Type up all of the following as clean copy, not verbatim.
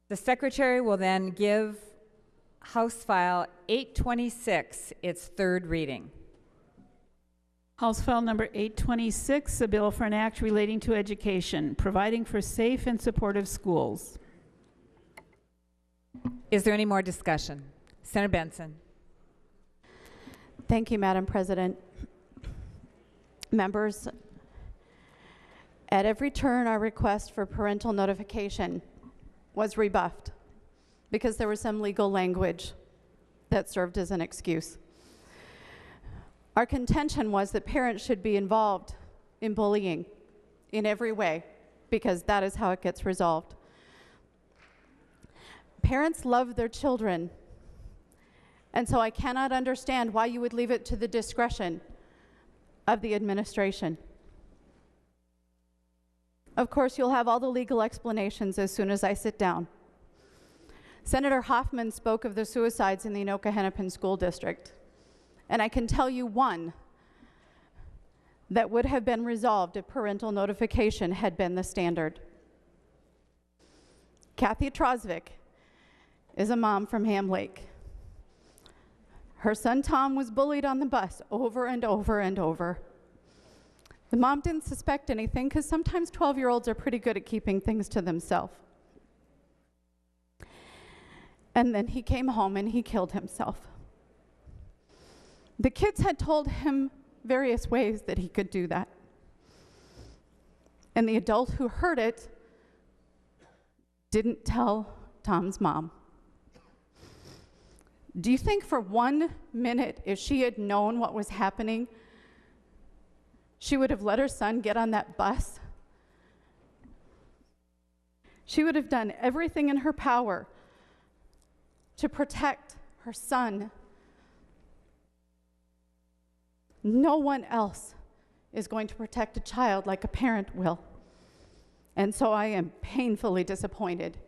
The Secretary will then give House File 826 its third reading. House File number 826, a bill for an act relating to education, providing for safe and supportive schools. Is there any more discussion? Senator Benson. Thank you, Madam President. Members, at every turn, our request for parental notification was rebuffed because there was some legal language that served as an excuse. Our contention was that parents should be involved in bullying in every way because that is how it gets resolved. Parents love their children, and so I cannot understand why you would leave it to the discretion of the administration. Of course, you'll have all the legal explanations as soon as I sit down. Senator Hoffman spoke of the suicides in the Anoka-Hennepin School District, and I can tell you one that would have been resolved if parental notification had been the standard. Kathy Trosvik is a mom from Ham Lake. Her son Tom was bullied on the bus over and over and over. The mom didn't suspect anything because sometimes 12-year-olds are pretty good at keeping things to themselves. And then he came home and he killed himself. The kids had told him various ways that he could do that. And the adult who heard it didn't tell Tom's mom. Do you think for 1 minute, if she had known what was happening, she would have let her son get on that bus? She would have done everything in her power to protect her son. No one else is going to protect a child like a parent will. And so I am painfully disappointed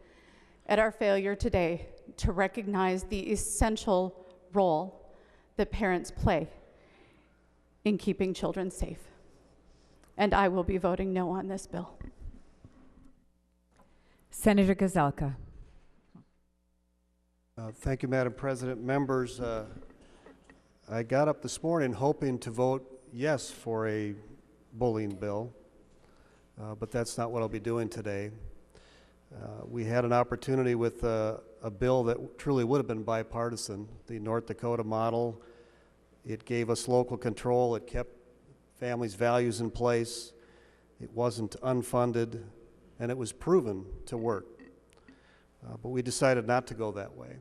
at our failure today to recognize the essential role that parents play in keeping children safe. And I will be voting no on this bill. Senator Gazelka. Thank you, Madam President. Members, I got up this morning hoping to vote yes for a bullying bill, but that's not what I'll be doing today. We had an opportunity with a bill that truly would have been bipartisan, the North Dakota model. It gave us local control. It kept families' values in place. It wasn't unfunded, and it was proven to work. But we decided not to go that way.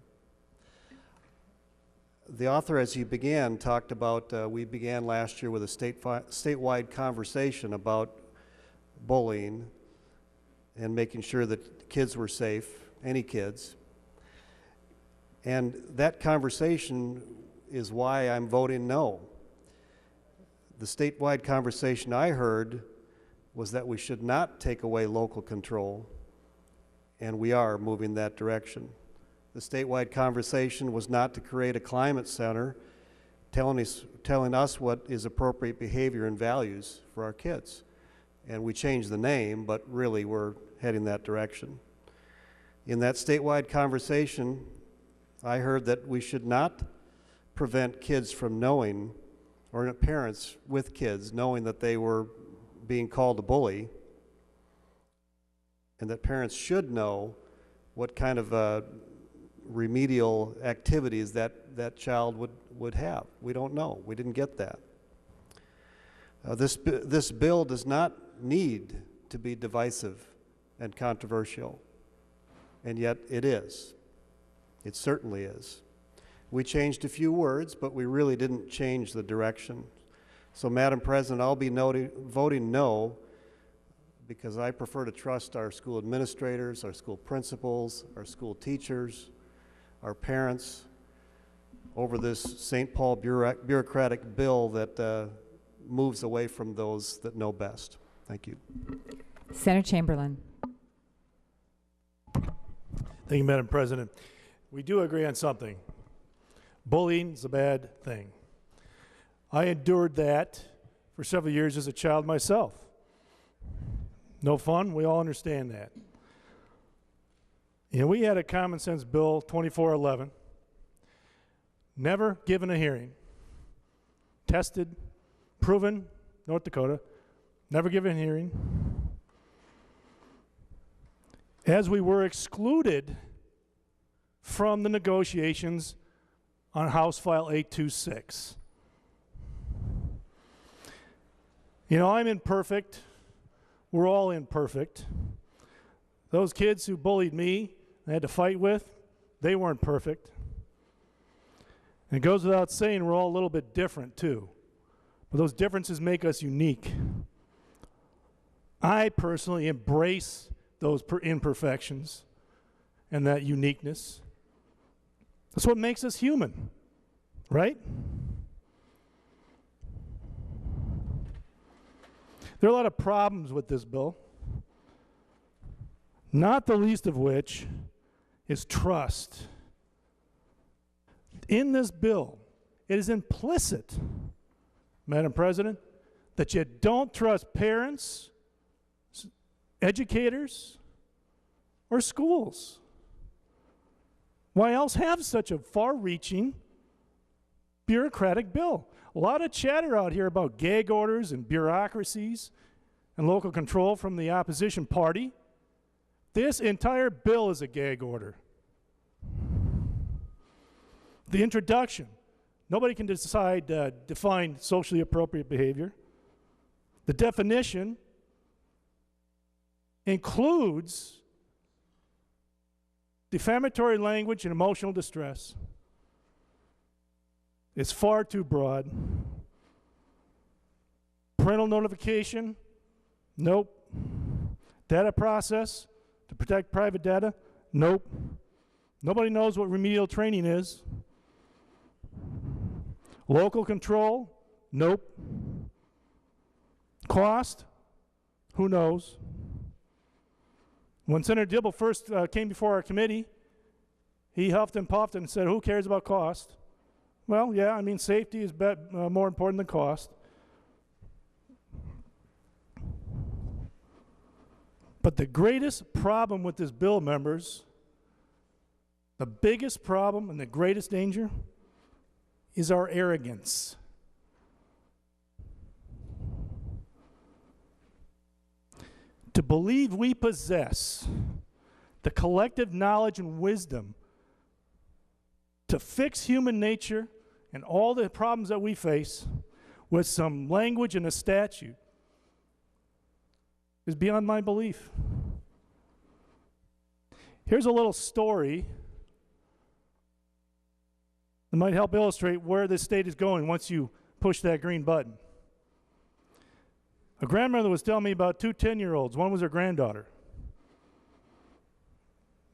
The author, as he began, talked about, we began last year with a statewide conversation about bullying and making sure that kids were safe, any kids. And that conversation is why I'm voting no. The statewide conversation I heard was that we should not take away local control, and we are moving that direction. The statewide conversation was not to create a climate center telling us what is appropriate behavior and values for our kids. And we changed the name, but really we're heading that direction. In that statewide conversation, I heard that we should not prevent kids from knowing, or parents with kids knowing that they were being called a bully, and that parents should know what kind of remedial activities that child would have. We don't know. We didn't get that. This bill does not need to be divisive and controversial, and yet it is. It certainly is. We changed a few words, but we really didn't change the direction. So, Madam President, I'll be voting no, because I prefer to trust our school administrators, our school principals, our school teachers, our parents over this St. Paul bureaucratic bill that moves away from those that know best. Thank you. Senator Chamberlain. Thank you, Madam President. We do agree on something. Bullying is a bad thing. I endured that for several years as a child myself. No fun, we all understand that. You know, we had a common sense bill, 2411, never given a hearing. Tested, proven, North Dakota, never given a hearing. As we were excluded from the negotiations on House File 826. You know, I'm imperfect. We're all imperfect. Those kids who bullied me and had to fight with, they weren't perfect. And it goes without saying we're all a little bit different too. But those differences make us unique. I personally embrace those imperfections and that uniqueness. That's what makes us human, right? There are a lot of problems with this bill, not the least of which is trust. In this bill, it is implicit, Madam President, that you don't trust parents, educators, or schools. Why else have such a far-reaching, bureaucratic bill? A lot of chatter out here about gag orders and bureaucracies and local control from the opposition party. This entire bill is a gag order. The introduction. Nobody can define socially appropriate behavior. The definition includes defamatory language and emotional distress. It's far too broad. Parental notification? Nope. Data process to protect private data? Nope. Nobody knows what remedial training is. Local control? Nope. Cost? Who knows? When Senator Dibble first came before our committee, he huffed and puffed and said, who cares about cost? Well, yeah, I mean, safety is more important than cost. But the greatest problem with this bill, members, the biggest problem and the greatest danger is our arrogance. To believe we possess the collective knowledge and wisdom to fix human nature and all the problems that we face with some language and a statute is beyond my belief. Here's a little story that might help illustrate where this state is going once you push that green button. A grandmother was telling me about two 10-year-olds. One was her granddaughter.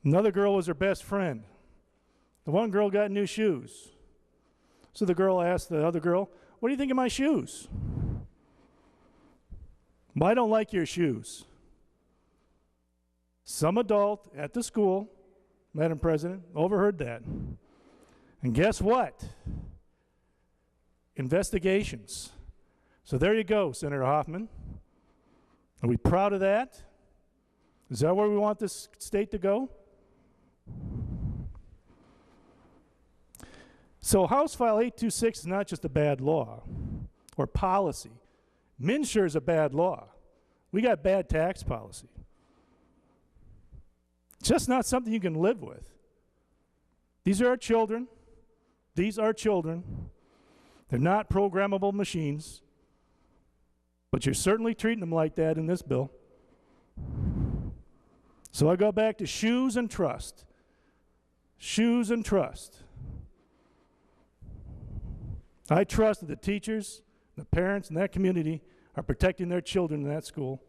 Another girl was her best friend. The one girl got new shoes. So the girl asked the other girl, what do you think of my shoes? Well, I don't like your shoes. Some adult at the school, Madam President, overheard that. And guess what? Investigations. So there you go, Senator Hoffman. Are we proud of that? Is that where we want this state to go? So House File 826 is not just a bad law or policy. MNsure is a bad law. We got bad tax policy. It's just not something you can live with. These are our children. These are children. They're not programmable machines. But you're certainly treating them like that in this bill. So I go back to shoes and trust. Shoes and trust. I trust that the teachers, the parents in that community are protecting their children in that school.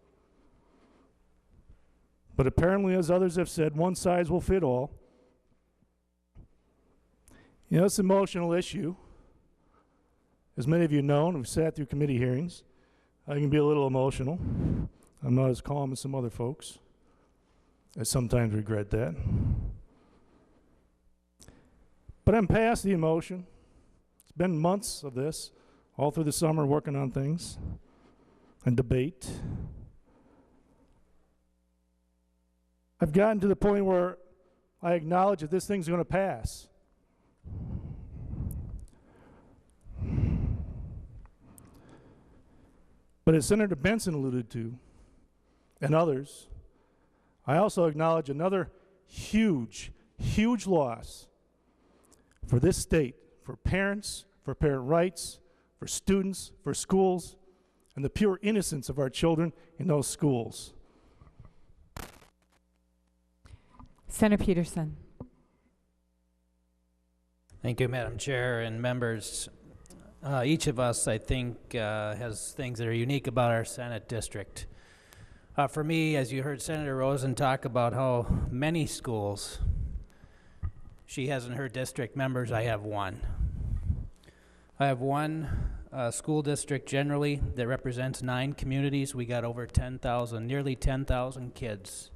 But apparently, as others have said, one size will fit all. You know, it's an emotional issue. As many of you know, and we've sat through committee hearings, I can be a little emotional. I'm not as calm as some other folks. I sometimes regret that. But I'm past the emotion. It's been months of this, all through the summer working on things and debate. I've gotten to the point where I acknowledge that this thing's going to pass. But as Senator Benson alluded to, and others, I also acknowledge another huge, huge loss for this state, for parents, for parent rights, for students, for schools, and the pure innocence of our children in those schools. Senator Peterson. Thank you, Madam Chair and members. Each of us, I think, has things that are unique about our Senate district. For me, as you heard Senator Rosen talk about how many schools she has in her district, members, I have one. I have one school district generally that represents 9 communities. We got over 10,000, nearly 10,000 kids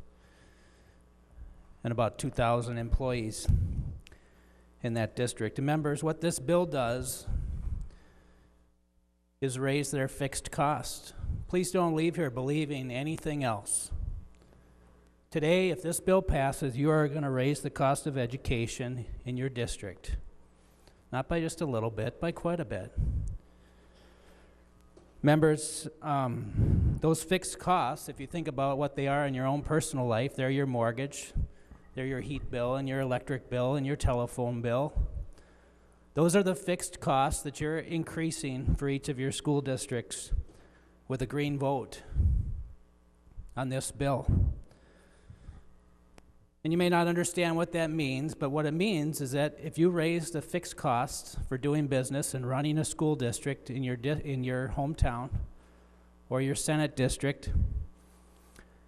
and about 2,000 employees in that district. And members, what this bill does is raise their fixed cost. Please don't leave here believing anything else. Today, if this bill passes, you are going to raise the cost of education in your district. Not by just a little bit, by quite a bit. Members, those fixed costs, if you think about what they are in your own personal life, they're your mortgage, they're your heat bill and your electric bill and your telephone bill. Those are the fixed costs that you're increasing for each of your school districts with a green vote on this bill. And you may not understand what that means, but what it means is that if you raise the fixed costs for doing business and running a school district in your hometown or your Senate district,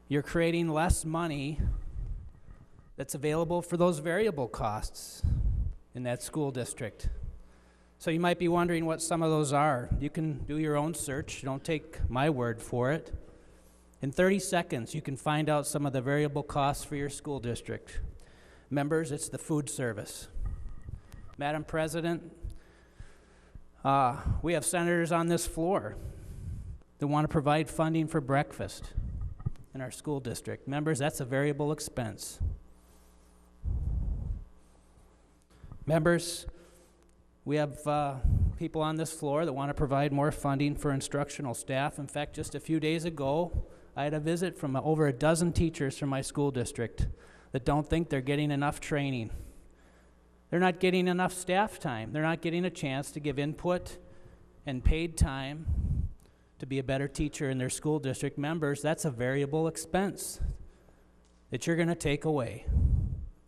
you're creating less money that's available for those variable costs in that school district. So you might be wondering what some of those are. You can do your own search. Don't take my word for it. In 30 seconds, you can find out some of the variable costs for your school district. Members, it's the food service. Madam President, we have senators on this floor that want to provide funding for breakfast in our school district. Members, that's a variable expense. Members, we have people on this floor that want to provide more funding for instructional staff. In fact, just a few days ago, I had a visit from over a dozen teachers from my school district that don't think they're getting enough training. They're not getting enough staff time. They're not getting a chance to give input and paid time to be a better teacher in their school district. Members, that's a variable expense that you're going to take away,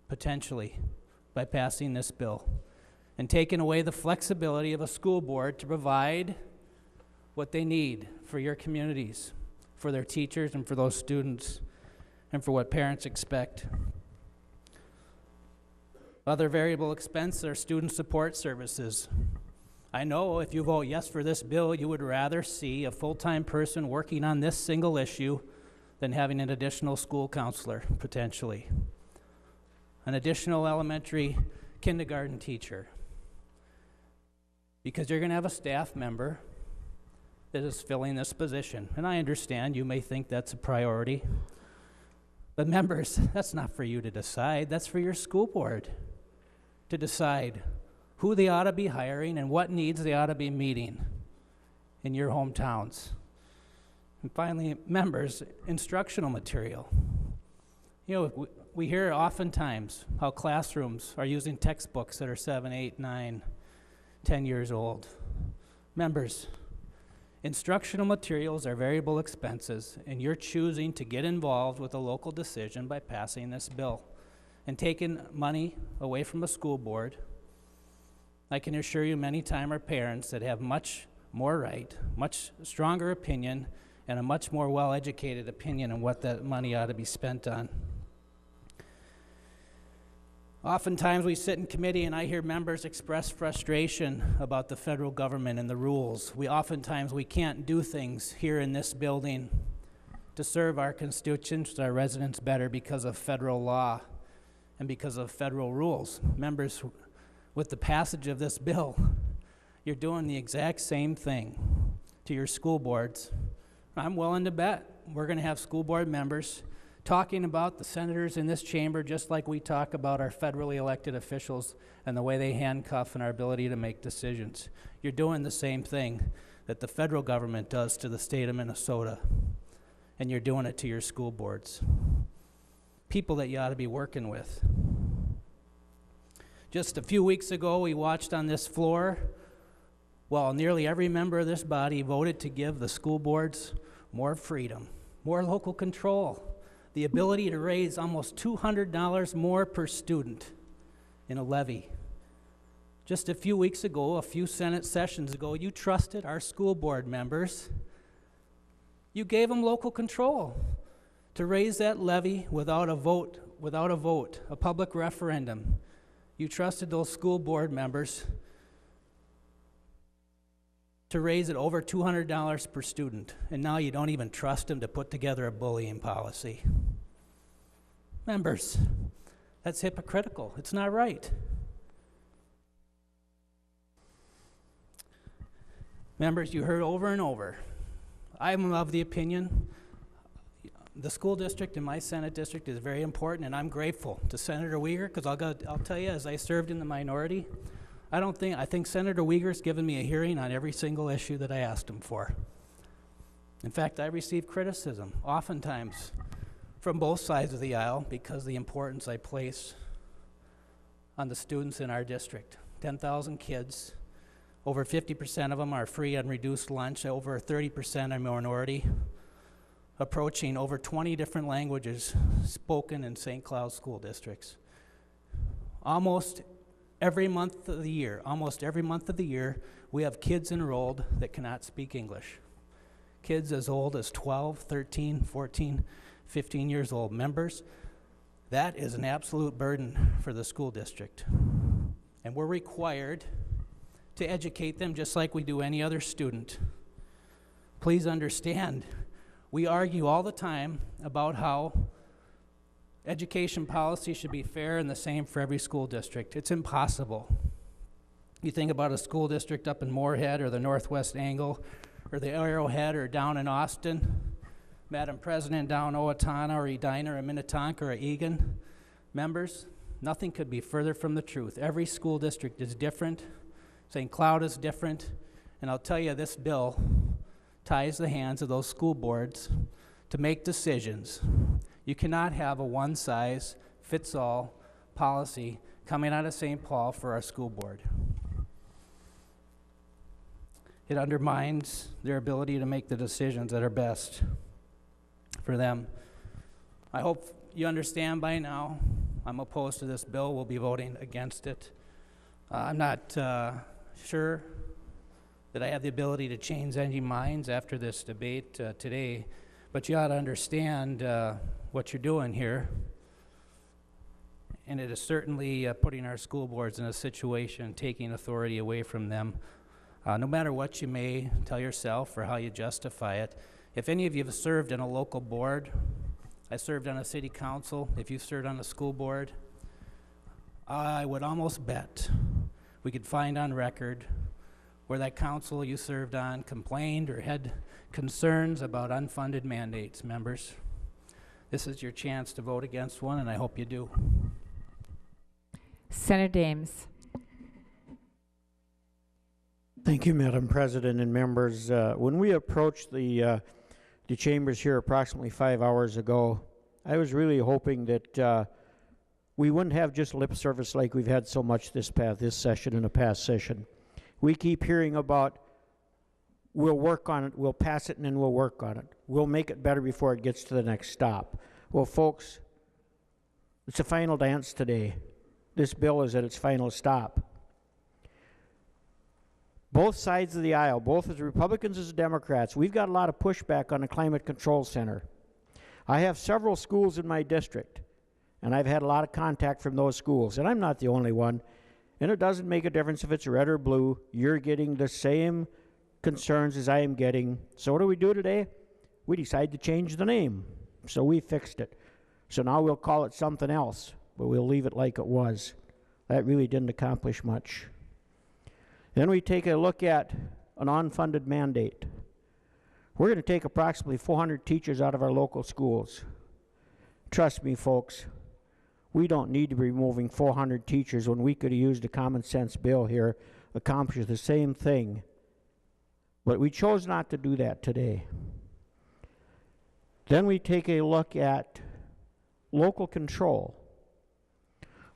potentially, by passing this bill and taking away the flexibility of a school board to provide what they need for your communities, for their teachers and for those students, and for what parents expect. Other variable expenses are student support services. I know if you vote yes for this bill, you would rather see a full-time person working on this single issue than having an additional school counselor, potentially. An additional elementary kindergarten teacher. Because you're going to have a staff member that is filling this position. And I understand you may think that's a priority. But members, that's not for you to decide. That's for your school board to decide who they ought to be hiring and what needs they ought to be meeting in your hometowns. And finally, members, instructional material. You know, we hear oftentimes how classrooms are using textbooks that are 7, 8, 9, 10 years old. Members, instructional materials are variable expenses, and you're choosing to get involved with a local decision by passing this bill and taking money away from a school board. I can assure you many times are parents that have much more right, much stronger opinion, and a much more well-educated opinion on what that money ought to be spent on. Oftentimes we sit in committee and I hear members express frustration about the federal government and the rules. Oftentimes we can't do things here in this building to serve our constituents, our residents better because of federal law and because of federal rules. Members, with the passage of this bill, you're doing the exact same thing to your school boards. I'm willing to bet we're going to have school board members talking about the senators in this chamber just like we talk about our federally elected officials and the way they handcuff and our ability to make decisions. You're doing the same thing that the federal government does to the state of Minnesota, and you're doing it to your school boards. People that you ought to be working with. Just a few weeks ago, we watched on this floor, well, nearly every member of this body voted to give the school boards more freedom, more local control, the ability to raise almost $200 more per student in a levy. Just a few weeks ago, a few Senate sessions ago, you trusted our school board members. You gave them local control to raise that levy without a vote, a public referendum. You trusted those school board members to raise it over $200 per student, and now you don't even trust them to put together a bullying policy. Members, that's hypocritical. It's not right. Members, you heard over and over, I'm of the opinion the school district in my Senate district is very important, and I'm grateful to Senator Uyghur, because I'll tell you, as I served in the minority, I think Senator Uyghur's given me a hearing on every single issue that I asked him for. In fact, I receive criticism, oftentimes, from both sides of the aisle because of the importance I place on the students in our district. 10,000 kids, over 50% of them are free and reduced lunch, over 30% are minority, approaching over 20 different languages spoken in St. Cloud school districts. Almost every month of the year, we have kids enrolled that cannot speak English. Kids as old as 12, 13, 14, 15 years old. Members, that is an absolute burden for the school district. And we're required to educate them just like we do any other student. Please understand, we argue all the time about how education policy should be fair and the same for every school district. It's impossible. You think about a school district up in Moorhead or the Northwest Angle or the Arrowhead or down in Austin, Madam President, down Owatonna or Edina or Minnetonka or Egan. Members, nothing could be further from the truth. Every school district is different. St. Cloud is different. And I'll tell you, this bill ties the hands of those school boards to make decisions. You cannot have a one-size-fits-all policy coming out of St. Paul for our school board. It undermines their ability to make the decisions that are best for them. I hope you understand by now, I'm opposed to this bill. We'll be voting against it. I'm not sure that I have the ability to change any minds after this debate today, but you ought to understand what you're doing here. And it is certainly putting our school boards in a situation, taking authority away from them. No matter what you may tell yourself or how you justify it, if any of you have served in a local board, I served on a city council, if you served on a school board, I would almost bet we could find on record where that council you served on complained or had concerns about unfunded mandates. Members, this is your chance to vote against one, and I hope you do. Senator Dames. Thank you, Madam President and members. When we approached the chambers here approximately 5 hours ago, I was really hoping that we wouldn't have just lip service like we've had so much this session and a past session. We keep hearing about, we'll work on it, we'll pass it, and then we'll work on it. We'll make it better before it gets to the next stop. Well, folks, it's a final dance today. This bill is at its final stop. Both sides of the aisle, both as Republicans as Democrats, we've got a lot of pushback on the Climate Control Center. I have several schools in my district, and I've had a lot of contact from those schools, and I'm not the only one. And it doesn't make a difference if it's red or blue. You're getting the same concerns as I am getting. So what do we do today? We decide to change the name. So we fixed it. So now we'll call it something else, but we'll leave it like it was. That really didn't accomplish much. Then we take a look at an unfunded mandate. We're going to take approximately 400 teachers out of our local schools. Trust me, folks, we don't need to be removing 400 teachers when we could have used a common sense bill here, accomplish the same thing. But we chose not to do that today. Then we take a look at local control.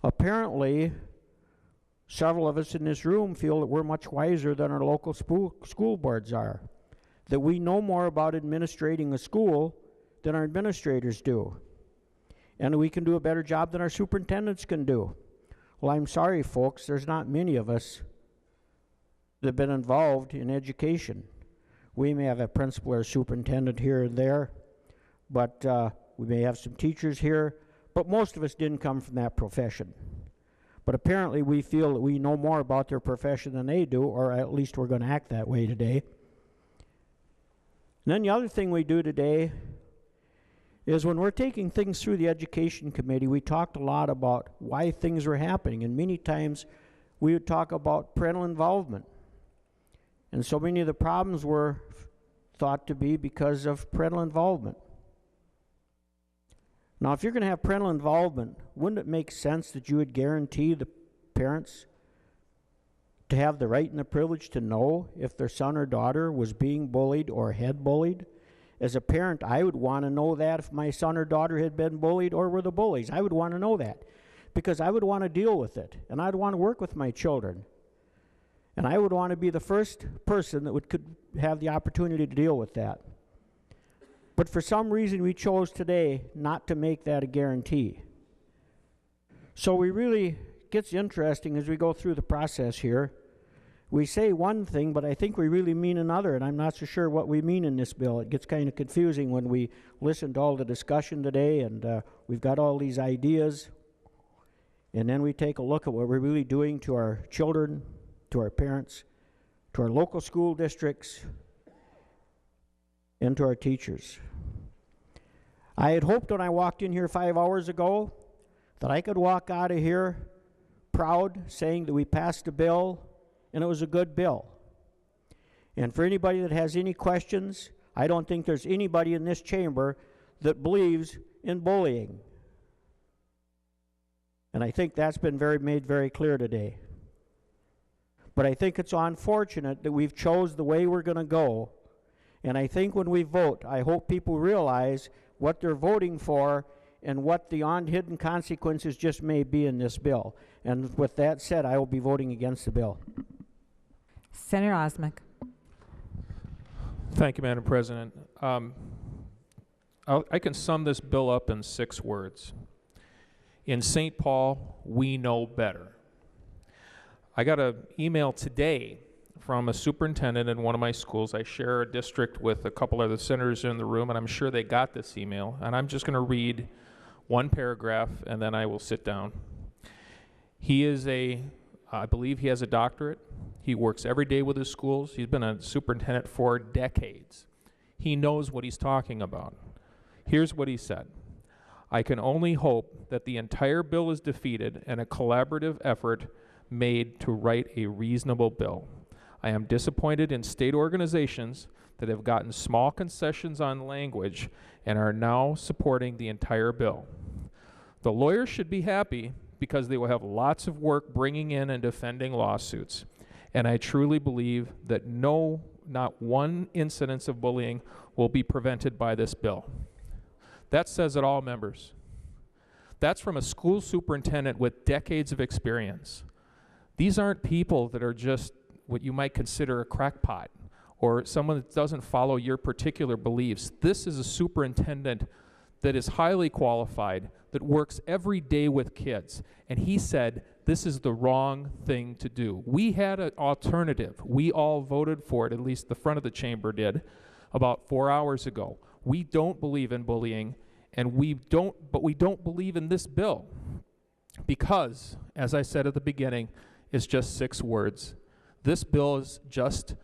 Apparently, several of us in this room feel that we're much wiser than our local school boards are, that we know more about administrating a school than our administrators do, and we can do a better job than our superintendents can do. Well, I'm sorry, folks, there's not many of us that have been involved in education. We may have a principal or a superintendent here and there, but we may have some teachers here, but most of us didn't come from that profession. But apparently we feel that we know more about their profession than they do, or at least we're going to act that way today. And then the other thing we do today is when we're taking things through the education committee, we talked a lot about why things were happening, and many times we would talk about parental involvement. And so many of the problems were thought to be because of parental involvement. Now, if you're going to have parental involvement, wouldn't it make sense that you would guarantee the parents to have the right and the privilege to know if their son or daughter was being bullied or had bullied? As a parent, I would want to know that if my son or daughter had been bullied or were the bullies. I would want to know that because I would want to deal with it, and I'd want to work with my children. And I would want to be the first person that could have the opportunity to deal with that. But for some reason, we chose today not to make that a guarantee. So we really, gets interesting as we go through the process here. We say one thing, but I think we really mean another, and I'm not so sure what we mean in this bill. It gets kind of confusing when we listen to all the discussion today, and we've got all these ideas, and then we take a look at what we're really doing to our children, to our parents, to our local school districts, and to our teachers. I had hoped when I walked in here 5 hours ago that I could walk out of here proud, saying that we passed a bill and it was a good bill. And for anybody that has any questions, I don't think there's anybody in this chamber that believes in bullying. And I think that's been made very clear today. But I think it's unfortunate that we've chose the way we're going to go. And I think when we vote, I hope people realize what they're voting for and what the unhidden consequences just may be in this bill. And with that said, I will be voting against the bill. Senator Osmek. Thank you, Madam President. I can sum this bill up in 6 words. In St. Paul, we know better. I got an email today from a superintendent in one of my schools. I share a district with a couple other senators in the room, and I'm sure they got this email. And I'm just going to read one paragraph, and then I will sit down. He is I believe he has a doctorate. He works every day with his schools. He's been a superintendent for decades. He knows what he's talking about. Here's what he said. I can only hope that the entire bill is defeated and a collaborative effort made to write a reasonable bill. I am disappointed in state organizations that have gotten small concessions on language and are now supporting the entire bill. The lawyers should be happy because they will have lots of work bringing in and defending lawsuits. And I truly believe that not one incidence of bullying will be prevented by this bill. That says it all, members. That's from a school superintendent with decades of experience. These aren't people that are just what you might consider a crackpot or someone that doesn't follow your particular beliefs. This is a superintendent that is highly qualified, that works every day with kids. And he said, this is the wrong thing to do. We had an alternative. We all voted for it, at least the front of the chamber did, about 4 hours ago. We don't believe in bullying, and we don't believe in this bill because, as I said at the beginning, it's just 6 words. This bill is just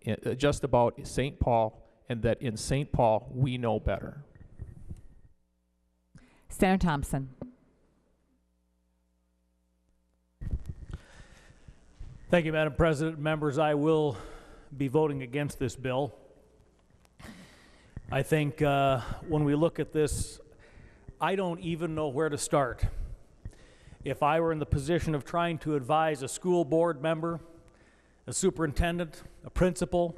about St. Paul, and that in St. Paul we know better. Senator Thompson. Thank you, Madam President. Members, I will be voting against this bill. I think when we look at this, I don't even know where to start. If I were in the position of trying to advise a school board member, a superintendent, a principal,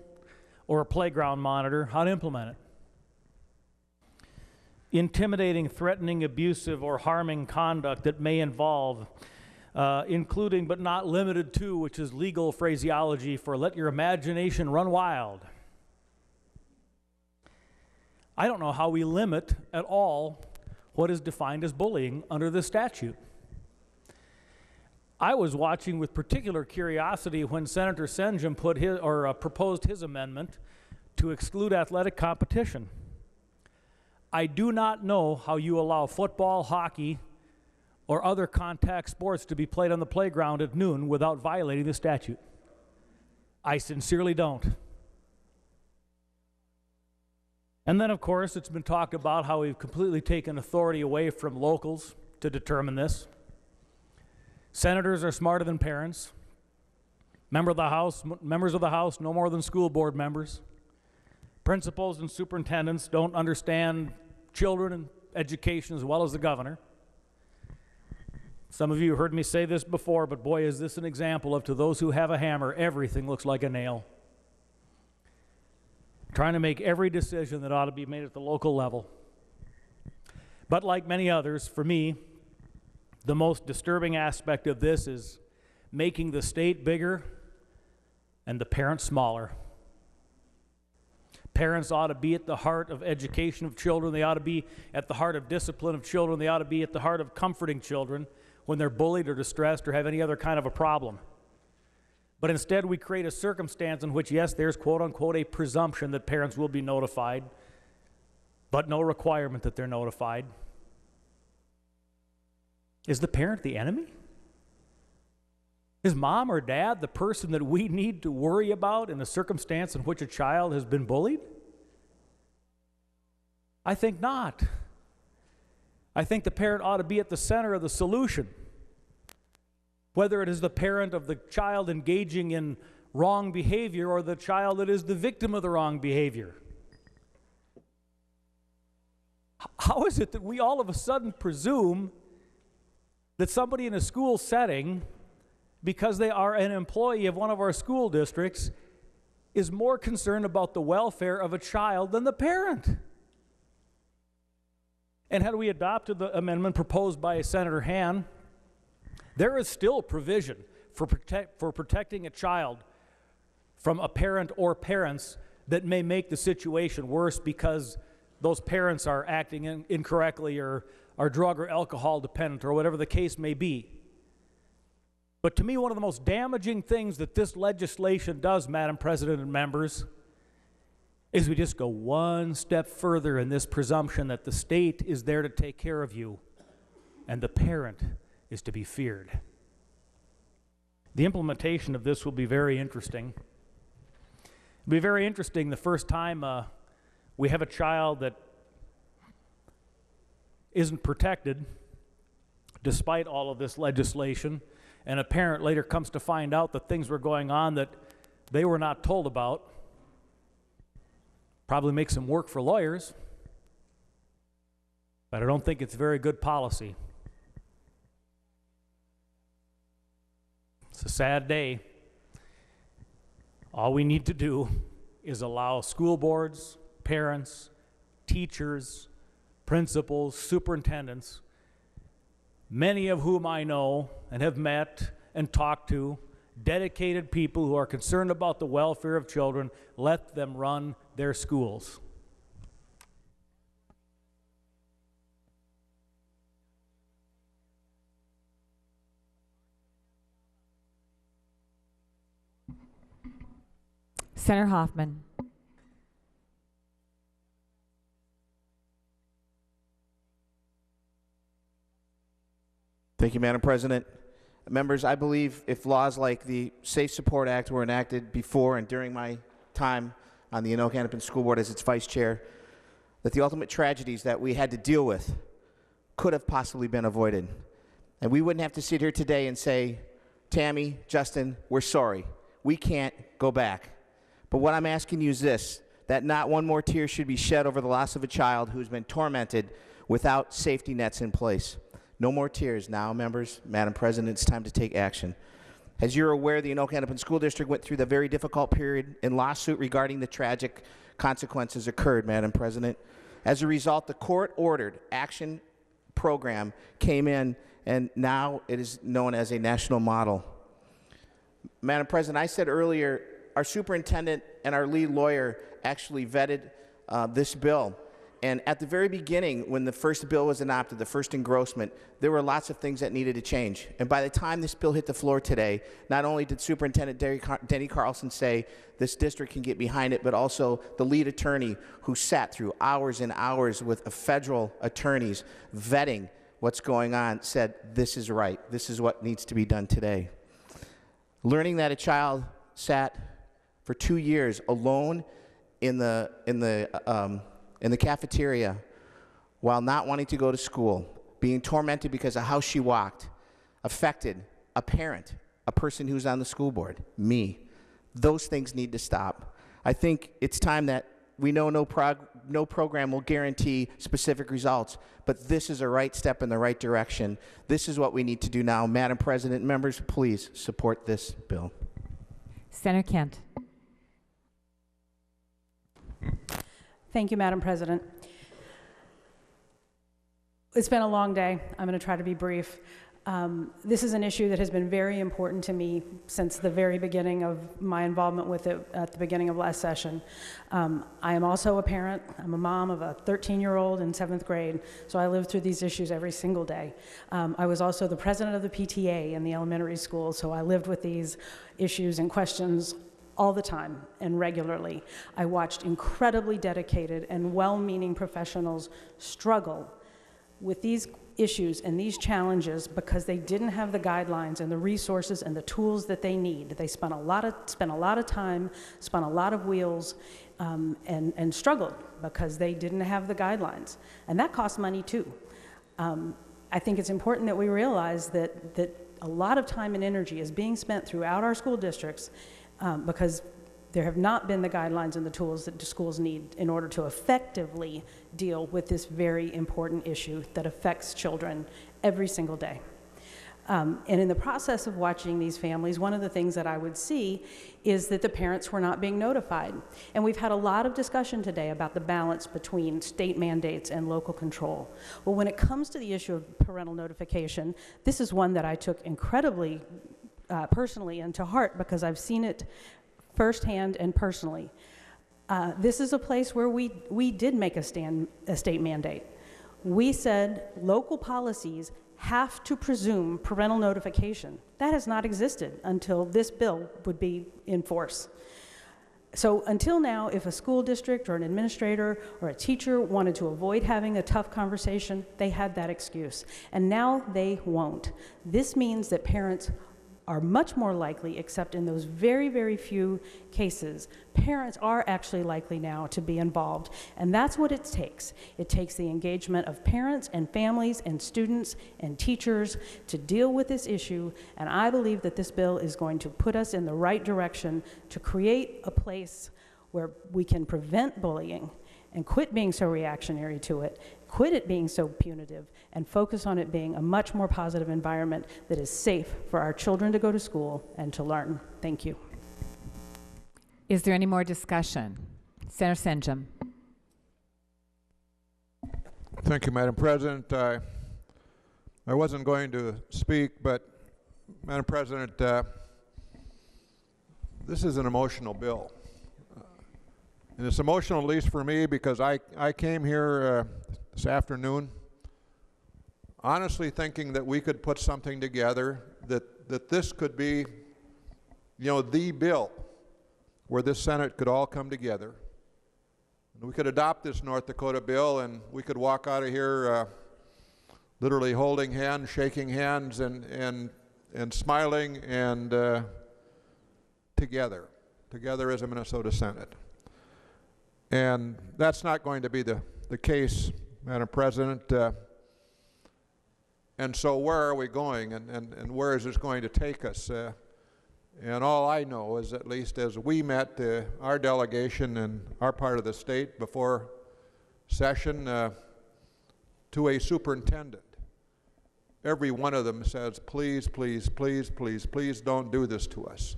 or a playground monitor how to implement it. Intimidating, threatening, abusive, or harming conduct that may involve, including but not limited to, which is legal phraseology for let your imagination run wild. I don't know how we limit at all what is defined as bullying under this statute. I was watching with particular curiosity when Senator Senjum proposed his amendment to exclude athletic competition. I do not know how you allow football, hockey, or other contact sports to be played on the playground at noon without violating the statute. I sincerely don't. And then, of course, it's been talked about how we've completely taken authority away from locals to determine this. Senators are smarter than parents. Members of the House no more than school board members. Principals and superintendents don't understand children and education as well as the governor. Some of you heard me say this before, but boy, is this an example of to those who have a hammer, everything looks like a nail. Trying to make every decision that ought to be made at the local level. But like many others, for me, the most disturbing aspect of this is making the state bigger and the parents smaller. Parents ought to be at the heart of education of children. They ought to be at the heart of discipline of children. They ought to be at the heart of comforting children when they're bullied or distressed or have any other kind of a problem. But instead, we create a circumstance in which, yes, there's quote-unquote a presumption that parents will be notified, but no requirement that they're notified. Is the parent the enemy? Is mom or dad the person that we need to worry about in a circumstance in which a child has been bullied? I think not. I think the parent ought to be at the center of the solution. Whether it is the parent of the child engaging in wrong behavior or the child that is the victim of the wrong behavior. How is it that we all of a sudden presume that somebody in a school setting, because they are an employee of one of our school districts, is more concerned about the welfare of a child than the parent? And had we adopted the amendment proposed by Senator Han, there is still provision for protecting a child from a parent or parents that may make the situation worse because those parents are acting incorrectly or are drug or alcohol dependent or whatever the case may be. But to me, one of the most damaging things that this legislation does, Madam President and members, is we just go one step further in this presumption that the state is there to take care of you and the parent is to be feared. The implementation of this will be very interesting. It'll be very interesting the first time we have a child that isn't protected despite all of this legislation, and a parent later comes to find out that things were going on that they were not told about. Probably makes some work for lawyers, but I don't think it's very good policy. It's a sad day. All we need to do is allow school boards, parents, teachers, principals, superintendents, many of whom I know and have met and talked to, dedicated people who are concerned about the welfare of children, let them run their schools. Senator Hoffman. Thank you, Madam President. Members, I believe if laws like the Safe Support Act were enacted before and during my time on the Anoka-Hennepin School Board as its vice chair, that the ultimate tragedies that we had to deal with could have possibly been avoided. And we wouldn't have to sit here today and say, Tammy, Justin, we're sorry. We can't go back. But what I'm asking you is this, that not one more tear should be shed over the loss of a child who's been tormented without safety nets in place. No more tears now, members. Madam President, it's time to take action. As you're aware, the Anoka-Hennepin School District went through the very difficult period in lawsuit regarding the tragic consequences occurred, Madam President. As a result, the court-ordered action program came in, and now it is known as a national model. Madam President, I said earlier, our superintendent and our lead lawyer actually vetted this bill. And at the very beginning, when the first bill was adopted, the first engrossment, there were lots of things that needed to change. And by the time this bill hit the floor today, not only did Superintendent Denny Carlson say this district can get behind it, but also the lead attorney who sat through hours and hours with federal attorneys vetting what's going on said, this is right. This is what needs to be done today. Learning that a child sat for 2 years alone in the cafeteria while not wanting to go to school, being tormented because of how she walked, affected a parent, a person who's on the school board, me. Those things need to stop. I think it's time that we know no program will guarantee specific results, but this is a right step in the right direction. This is what we need to do now. Madam President, members, please support this bill. Senator Kent. Thank you, Madam President. It's been a long day. I'm going to try to be brief. This is an issue that has been very important to me since the very beginning of my involvement with it at the beginning of last session. I am also a parent. I'm a mom of a 13-year-old in 7th grade, so I live through these issues every single day. I was also the president of the PTA in the elementary school, so I lived with these issues and questions all the time and regularly. I watched incredibly dedicated and well-meaning professionals struggle with these issues and these challenges because they didn't have the guidelines and the resources and the tools that they need. They spent a lot of time, spun a lot of wheels, and struggled because they didn't have the guidelines. And that costs money too. I think it's important that we realize that a lot of time and energy is being spent throughout our school districts because there have not been the guidelines and the tools that the schools need in order to effectively deal with this very important issue that affects children every single day. And in the process of watching these families, one of the things that I would see is that the parents were not being notified. And we've had a lot of discussion today about the balance between state mandates and local control. Well, when it comes to the issue of parental notification, this is one that I took incredibly personally and to heart because I've seen it firsthand and personally. This is a place where we did make a state mandate. We said local policies have to presume parental notification. That has not existed until this bill would be in force. So until now, if a school district or an administrator or a teacher wanted to avoid having a tough conversation, they had that excuse. And now they won't. This means that parents are much more likely, except in those very, very few cases, parents are actually likely now to be involved. And that's what it takes. It takes the engagement of parents and families and students and teachers to deal with this issue. And I believe that this bill is going to put us in the right direction to create a place where we can prevent bullying and quit being so reactionary to it, quit it being so punitive, and focus on it being a much more positive environment that is safe for our children to go to school and to learn. Thank you. Is there any more discussion? Senator Senjum. Thank you, Madam President. I wasn't going to speak, but Madam President, this is an emotional bill. And it's emotional, at least for me, because I came here this afternoon honestly thinking that we could put something together that this could be, the bill where this Senate could all come together. And we could adopt this North Dakota bill, and we could walk out of here literally holding hands, shaking hands, and smiling, and together as a Minnesota Senate. And that's not going to be the case, Madam President. And so where are we going, and where is this going to take us? And all I know is, at least as we met, our delegation and our part of the state before session, to a superintendent, every one of them says, please, please, please, please, please don't do this to us.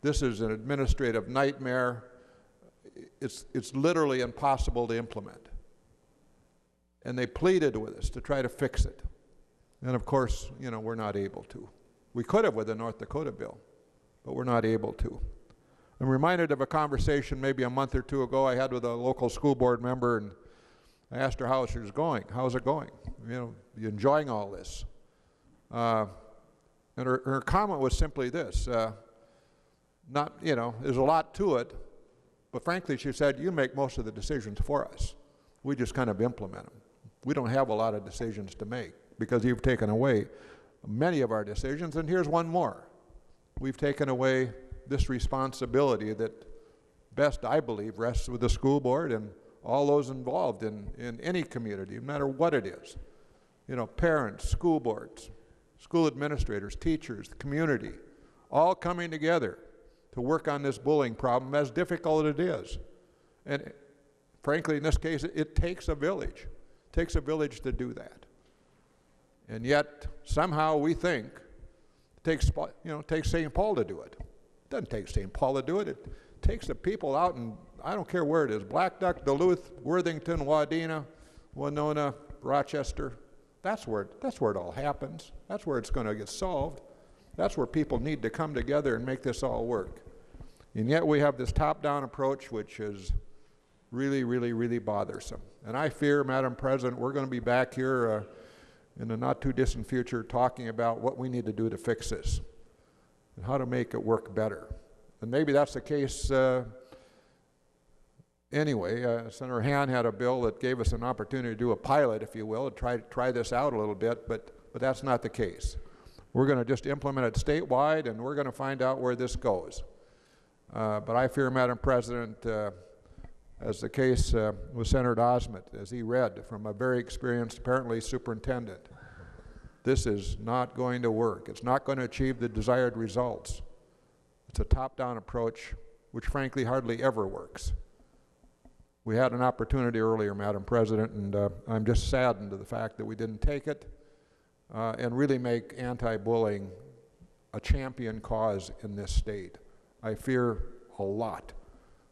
This is an administrative nightmare. It's literally impossible to implement. And they pleaded with us to try to fix it. And of course, you know, we're not able to. We could have with the North Dakota bill, but we're not able to. I'm reminded of a conversation maybe a month or two ago I had with a local school board member, and I asked her how she was going. How's it going? You know, you enjoying all this? And her comment was simply this, not, you know, there's a lot to it, but frankly, she said, you make most of the decisions for us. We just kind of implement them. We don't have a lot of decisions to make because you've taken away many of our decisions, and here's one more. We've taken away this responsibility that best, I believe, rests with the school board and all those involved in any community, no matter what it is. You know, parents, school boards, school administrators, teachers, the community, all coming together to work on this bullying problem, as difficult as it is. And frankly, in this case, it takes a village. It takes a village to do that. And yet, somehow we think it takes St. Paul to do it. It doesn't take St. Paul to do it. It takes the people out in, I don't care where it is, Black Duck, Duluth, Worthington, Wadena, Winona, Rochester. That's where it all happens. That's where it's going to get solved. That's where people need to come together and make this all work. And yet we have this top-down approach which is really, really, really bothersome. And I fear, Madam President, we're going to be back here in the not-too-distant future talking about what we need to do to fix this and how to make it work better. And maybe that's the case anyway. Senator Han had a bill that gave us an opportunity to do a pilot, if you will, to try this out a little bit, but that's not the case. We're going to just implement it statewide, and we're going to find out where this goes. But I fear, Madam President, as the case with Senator Osment, as he read from a very experienced, apparently, superintendent, this is not going to work. It's not going to achieve the desired results. It's a top-down approach, which frankly hardly ever works. We had an opportunity earlier, Madam President, and I'm just saddened to the fact that we didn't take it and really make anti-bullying a champion cause in this state. I fear a lot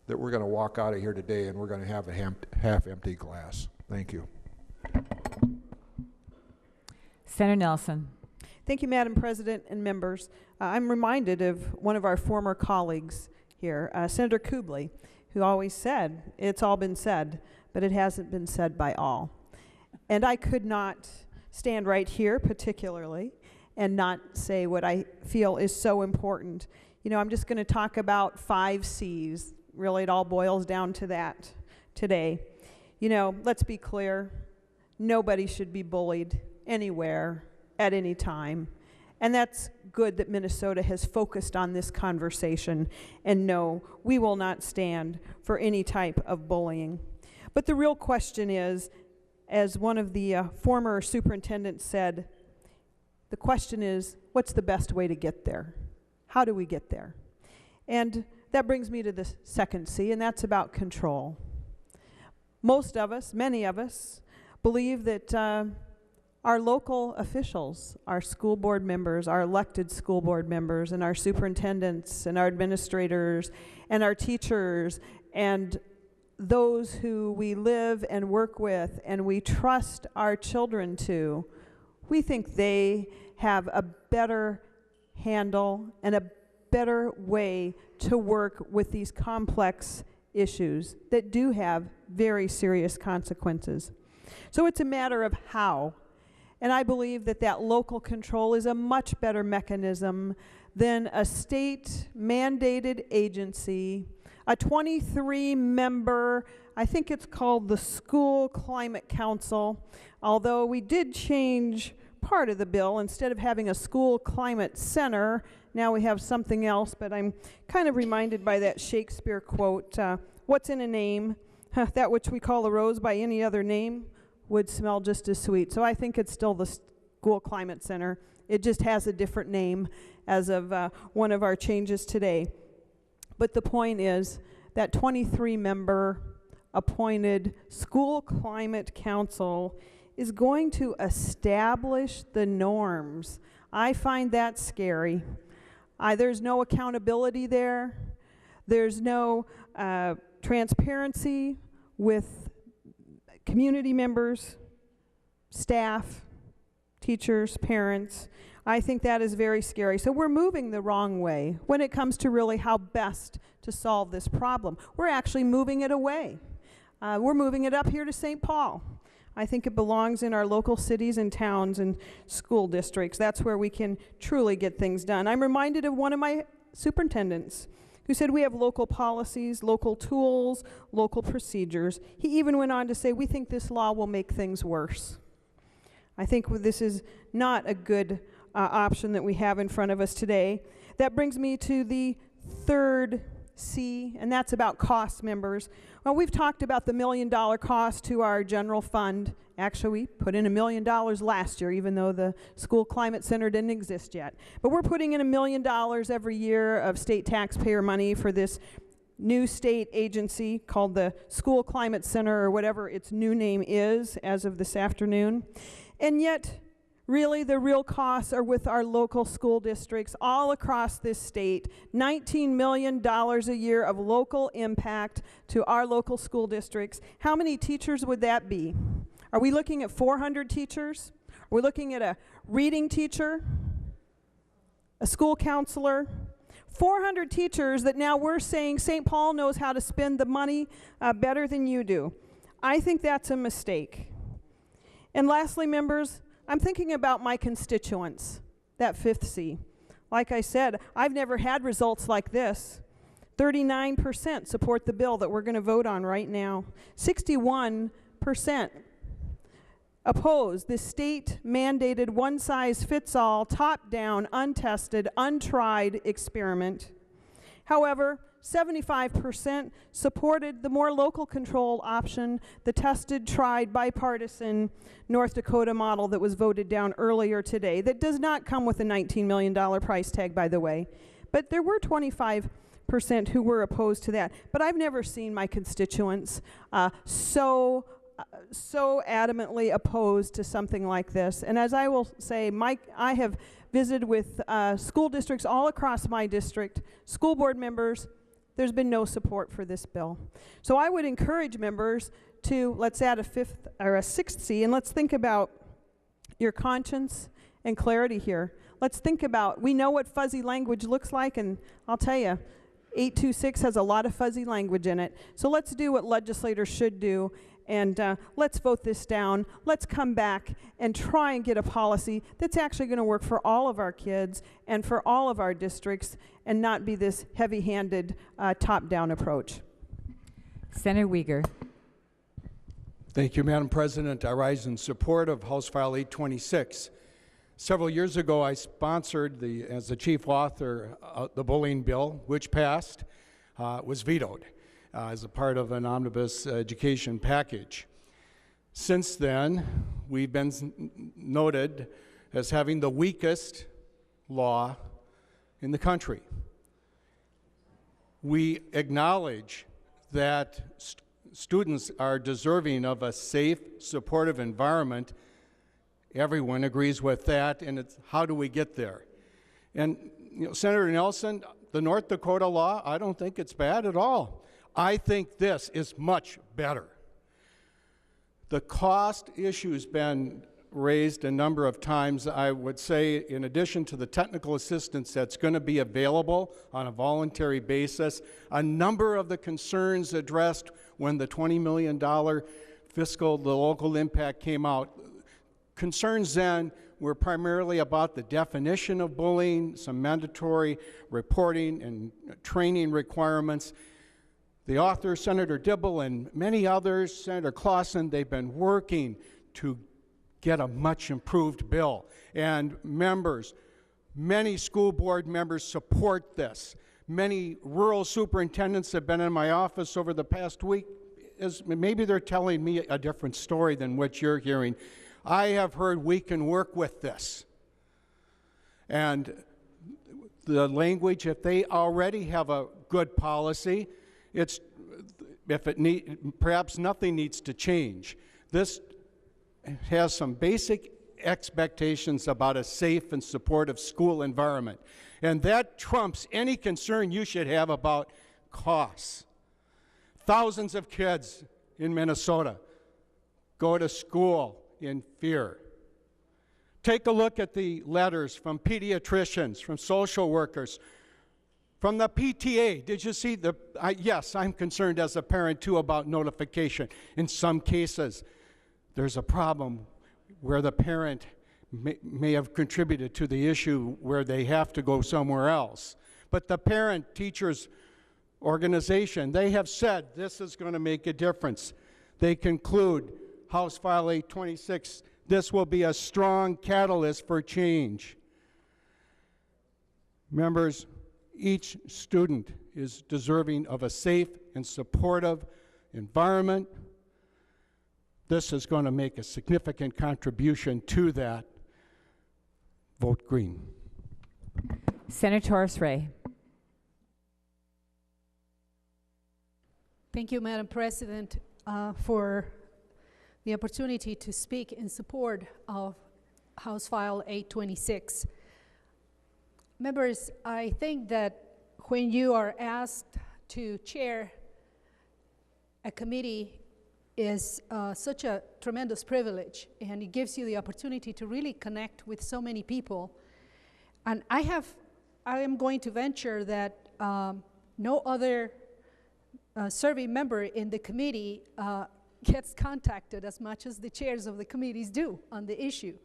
that we're going to walk out of here today and we're going to have a half-empty glass. Thank you. Senator Nelson. Thank you, Madam President and members. I'm reminded of one of our former colleagues here, Senator Kubley, who always said, it's all been said, but it hasn't been said by all. And I could not stand right here particularly and not say what I feel is so important. You know, I'm just going to talk about 5 C's. Really, it all boils down to that today. You know, let's be clear. Nobody should be bullied anywhere at any time. And that's good that Minnesota has focused on this conversation. And no, we will not stand for any type of bullying. But the real question is, as one of the former superintendents said, the question is, what's the best way to get there? How do we get there? And that brings me to the second C, and that's about control. Most of us, many of us, believe that our local officials, our school board members, our elected school board members, and our superintendents, and our administrators, and our teachers, and those who we live and work with, and we trust our children to, we think they have a better handle and a better way to work with these complex issues that do have very serious consequences. So it's a matter of how. And I believe that that local control is a much better mechanism than a state-mandated agency, a 23-member, I think it's called the School Climate Council, although we did change part of the bill. Instead of having a school climate center, now we have something else, but I'm kind of reminded by that Shakespeare quote, what's in a name? That which we call a rose by any other name would smell just as sweet. So I think it's still the School Climate Center. It just has a different name as of one of our changes today. But the point is that 23-member appointed School Climate Council is going to establish the norms. I find that scary. There's no accountability there. There's no transparency with community members, staff, teachers, parents. I think that is very scary. So we're moving the wrong way when it comes to really how best to solve this problem. We're actually moving it away. We're moving it up here to St. Paul. I think it belongs in our local cities and towns and school districts. That's where we can truly get things done. I'm reminded of one of my superintendents who said we have local policies, local tools, local procedures. He even went on to say, we think this law will make things worse. I think this is not a good option that we have in front of us today. That brings me to the third C, and that's about cost, members. Well, we've talked about the $1 million cost to our general fund. Actually, we put in $1 million last year, even though the School Climate Center didn't exist yet. But we're putting in $1 million every year of state taxpayer money for this new state agency called the School Climate Center, or whatever its new name is as of this afternoon. And yet, really, the real costs are with our local school districts all across this state. $19 million a year of local impact to our local school districts. How many teachers would that be? Are we looking at 400 teachers? Are we looking at a reading teacher? A school counselor? 400 teachers that now we're saying St. Paul knows how to spend the money better than you do. I think that's a mistake. And lastly, members, I'm thinking about my constituents, that fifth C. Like I said, I've never had results like this. 39% support the bill that we're going to vote on right now. 61% oppose this state-mandated, one-size-fits-all, top-down, untested, untried experiment. However, 75% supported the more local control option, the tested, tried, bipartisan North Dakota model that was voted down earlier today, that does not come with a $19 million price tag, by the way. But there were 25% who were opposed to that. But I've never seen my constituents so adamantly opposed to something like this. And as I will say, I have visited with school districts all across my district, school board members. There's been no support for this bill. So I would encourage members to, let's add a fifth or a sixth C, and let's think about your conscience and clarity here. Let's think about, we know what fuzzy language looks like, and I'll tell you, 826 has a lot of fuzzy language in it. So let's do what legislators should do, and let's vote this down. Let's come back and try and get a policy that's actually going to work for all of our kids and for all of our districts, and not be this heavy-handed top-down approach. Senator Uyghur. Thank you, Madam President. I rise in support of House File 826. Several years ago, I sponsored, as the chief author, the bullying bill, which passed, was vetoed as a part of an omnibus education package. Since then, we've been noted as having the weakest law in the country. We acknowledge that students are deserving of a safe, supportive environment. Everyone agrees with that, and it's how do we get there? And Senator Nelson, the North Dakota law, I don't think it's bad at all. I think this is much better. The cost issue's been raised a number of times. I would say, in addition to the technical assistance that's going to be available on a voluntary basis, a number of the concerns addressed when the $20 million the local impact came out, concerns then were primarily about the definition of bullying, some mandatory reporting and training requirements. The author, Senator Dibble, and many others, Senator Clausen, they've been working to get a much improved bill. And members, many school board members support this. Many rural superintendents have been in my office over the past week. Maybe they're telling me a different story than what you're hearing. I have heard we can work with this. And the language, if they already have a good policy, perhaps nothing needs to change. This has some basic expectations about a safe and supportive school environment. And that trumps any concern you should have about costs. Thousands of kids in Minnesota go to school in fear. Take a look at the letters from pediatricians, from social workers, from the PTA. Did you see the, yes, I'm concerned as a parent too about notification. In some cases, there's a problem where the parent may have contributed to the issue where they have to go somewhere else. But the parent teachers organization, they have said this is going to make a difference. They conclude, House File 826, this will be a strong catalyst for change. Members, each student is deserving of a safe and supportive environment. This is going to make a significant contribution to that. Vote green. Senator Torres-Ray. Thank you, Madam President, for the opportunity to speak in support of House File 826. Members, I think that when you are asked to chair a committee is such a tremendous privilege, and it gives you the opportunity to really connect with so many people. And I am going to venture that no other serving member in the committee gets contacted as much as the chairs of the committees do on the issue.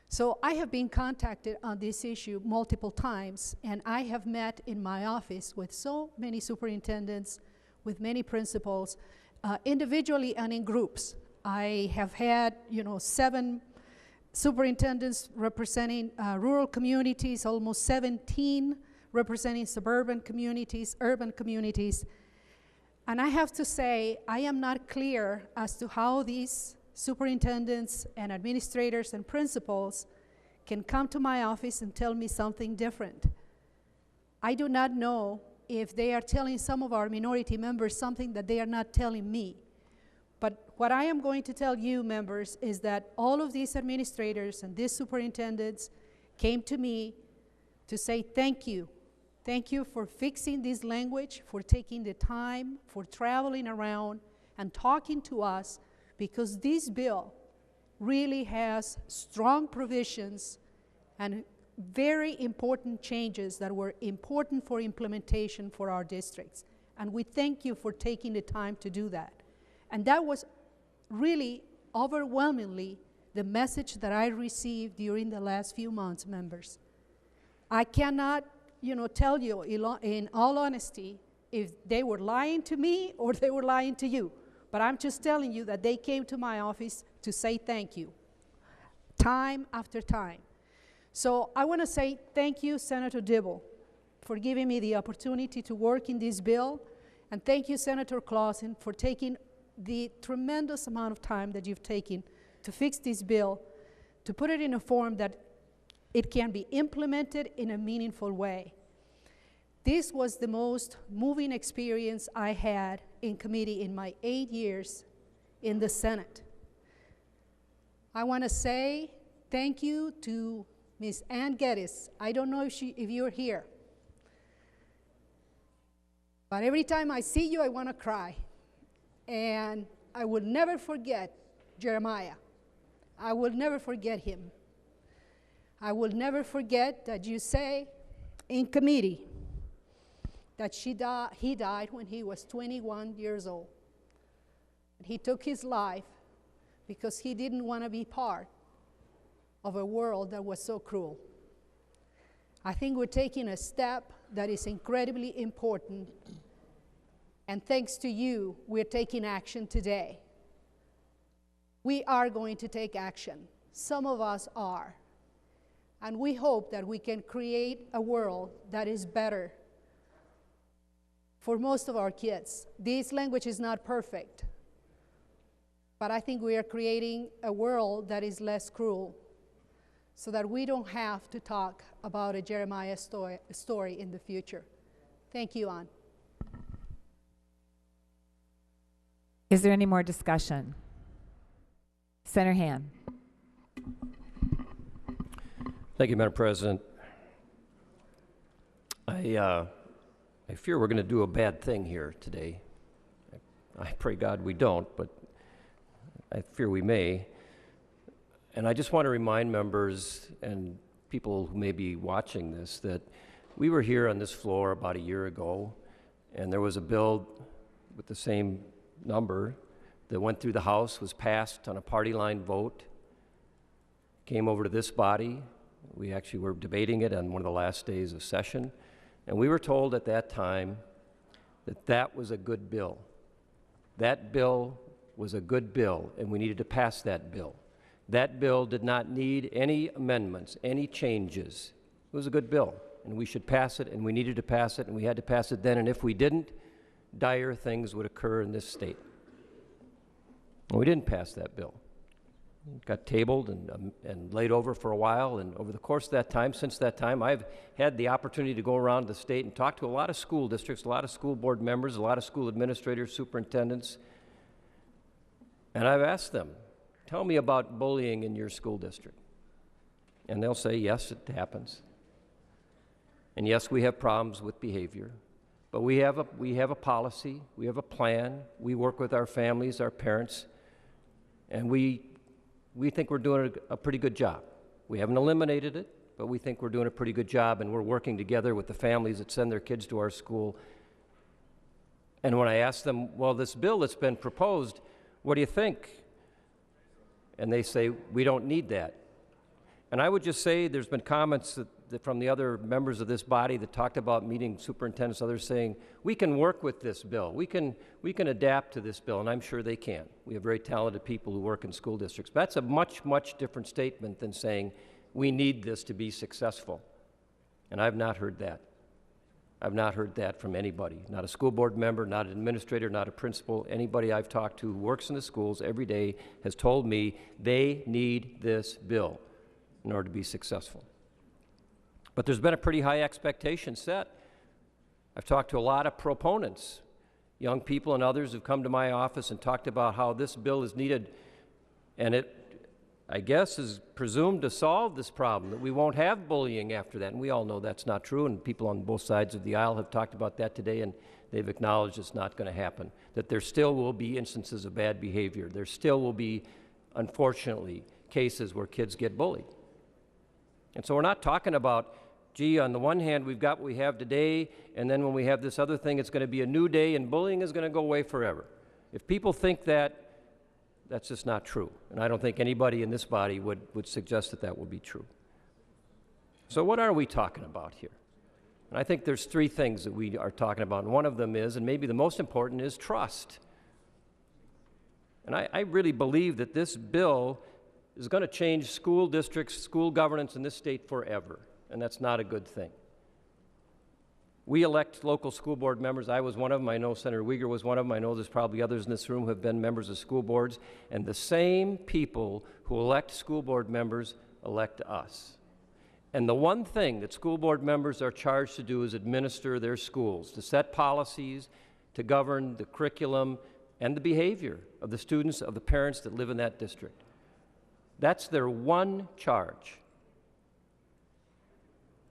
So I have been contacted on this issue multiple times, and I have met in my office with so many superintendents, with many principals, individually and in groups. I have had, 7 superintendents representing rural communities, almost 17 representing suburban communities, urban communities. And I have to say, I am not clear as to how these superintendents and administrators and principals can come to my office and tell me something different. I do not know if they are telling some of our minority members something that they are not telling me. But what I am going to tell you, members, is that all of these administrators and these superintendents came to me to say thank you. Thank you for fixing this language, for taking the time, for traveling around and talking to us, because this bill really has strong provisions and very important changes that were important for implementation for our districts. And we thank you for taking the time to do that. And that was really overwhelmingly the message that I received during the last few months, members. I cannot, tell you in all honesty if they were lying to me or they were lying to you. But I'm just telling you that they came to my office to say thank you, time after time. So I want to say thank you, Senator Dibble, for giving me the opportunity to work in this bill. And thank you, Senator Clausen, for taking the tremendous amount of time that you've taken to fix this bill, to put it in a form that it can be implemented in a meaningful way. This was the most moving experience I had in committee in my 8 years in the Senate. I want to say thank you to Ms. Ann Geddes. I don't know if you're here, but every time I see you, I want to cry. And I will never forget Jeremiah. I will never forget him. I will never forget that you say in committee that he died when he was 21 years old. And he took his life because he didn't want to be part of a world that was so cruel. I think we're taking a step that is incredibly important, and thanks to you, we're taking action today. We are going to take action. Some of us are. And we hope that we can create a world that is better for most of our kids. This language is not perfect, but I think we are creating a world that is less cruel so that we don't have to talk about a Jeremiah story in the future. Thank you, Ann. Is there any more discussion? Senator Han. Thank you, Madam President. I fear we're going to do a bad thing here today. I pray God we don't, but I fear we may. And I just want to remind members and people who may be watching this that we were here on this floor about a year ago, and there was a bill with the same number that went through the House, was passed on a party line vote, came over to this body. We actually were debating it on one of the last days of session, and we were told at that time that that was a good bill. That bill was a good bill, and we needed to pass that bill. That bill did not need any amendments, any changes. It was a good bill, and we should pass it, and we needed to pass it, and we had to pass it then, and if we didn't, dire things would occur in this state. And we didn't pass that bill. It got tabled and laid over for a while, and over the course of that time, since that time, I've had the opportunity to go around the state and talk to a lot of school districts, a lot of school board members, a lot of school administrators, superintendents, and I've asked them, tell me about bullying in your school district. And they'll say, yes, it happens. And yes, we have problems with behavior, but we have a policy, we have a plan, we work with our families, our parents, and we think we're doing a pretty good job. We haven't eliminated it, but we think we're doing a pretty good job, and we're working together with the families that send their kids to our school. And when I ask them, well, this bill that's been proposed, what do you think? And they say, we don't need that. And I would just say there's been comments that from the other members of this body that talked about meeting superintendents, others saying, we can work with this bill. We can adapt to this bill, and I'm sure they can. We have very talented people who work in school districts. But that's a much, much different statement than saying, we need this to be successful. And I've not heard that. I've not heard that from anybody, not a school board member, not an administrator, not a principal. Anybody I've talked to who works in the schools every day has told me they need this bill in order to be successful. But there's been a pretty high expectation set. I've talked to a lot of proponents, young people and others who've come to my office and talked about how this bill is needed, and it, I guess, is presumed to solve this problem, that we won't have bullying after that. And we all know that's not true, and people on both sides of the aisle have talked about that today, and they've acknowledged it's not going to happen, that there still will be instances of bad behavior. There still will be, unfortunately, cases where kids get bullied. And so we're not talking about, gee, on the one hand, we've got what we have today, and then when we have this other thing, it's going to be a new day, and bullying is going to go away forever. If people think that, that's just not true. And I don't think anybody in this body would suggest that that would be true. So what are we talking about here? And I think there's three things that we are talking about. And one of them is, and maybe the most important, is trust. And I really believe that this bill is going to change school districts, school governance in this state forever. And that's not a good thing. We elect local school board members. I was one of them. I know Senator Uyghur was one of them. I know there's probably others in this room who have been members of school boards. And the same people who elect school board members elect us. And the one thing that school board members are charged to do is administer their schools, to set policies, to govern the curriculum and the behavior of the students, of the parents that live in that district. That's their one charge.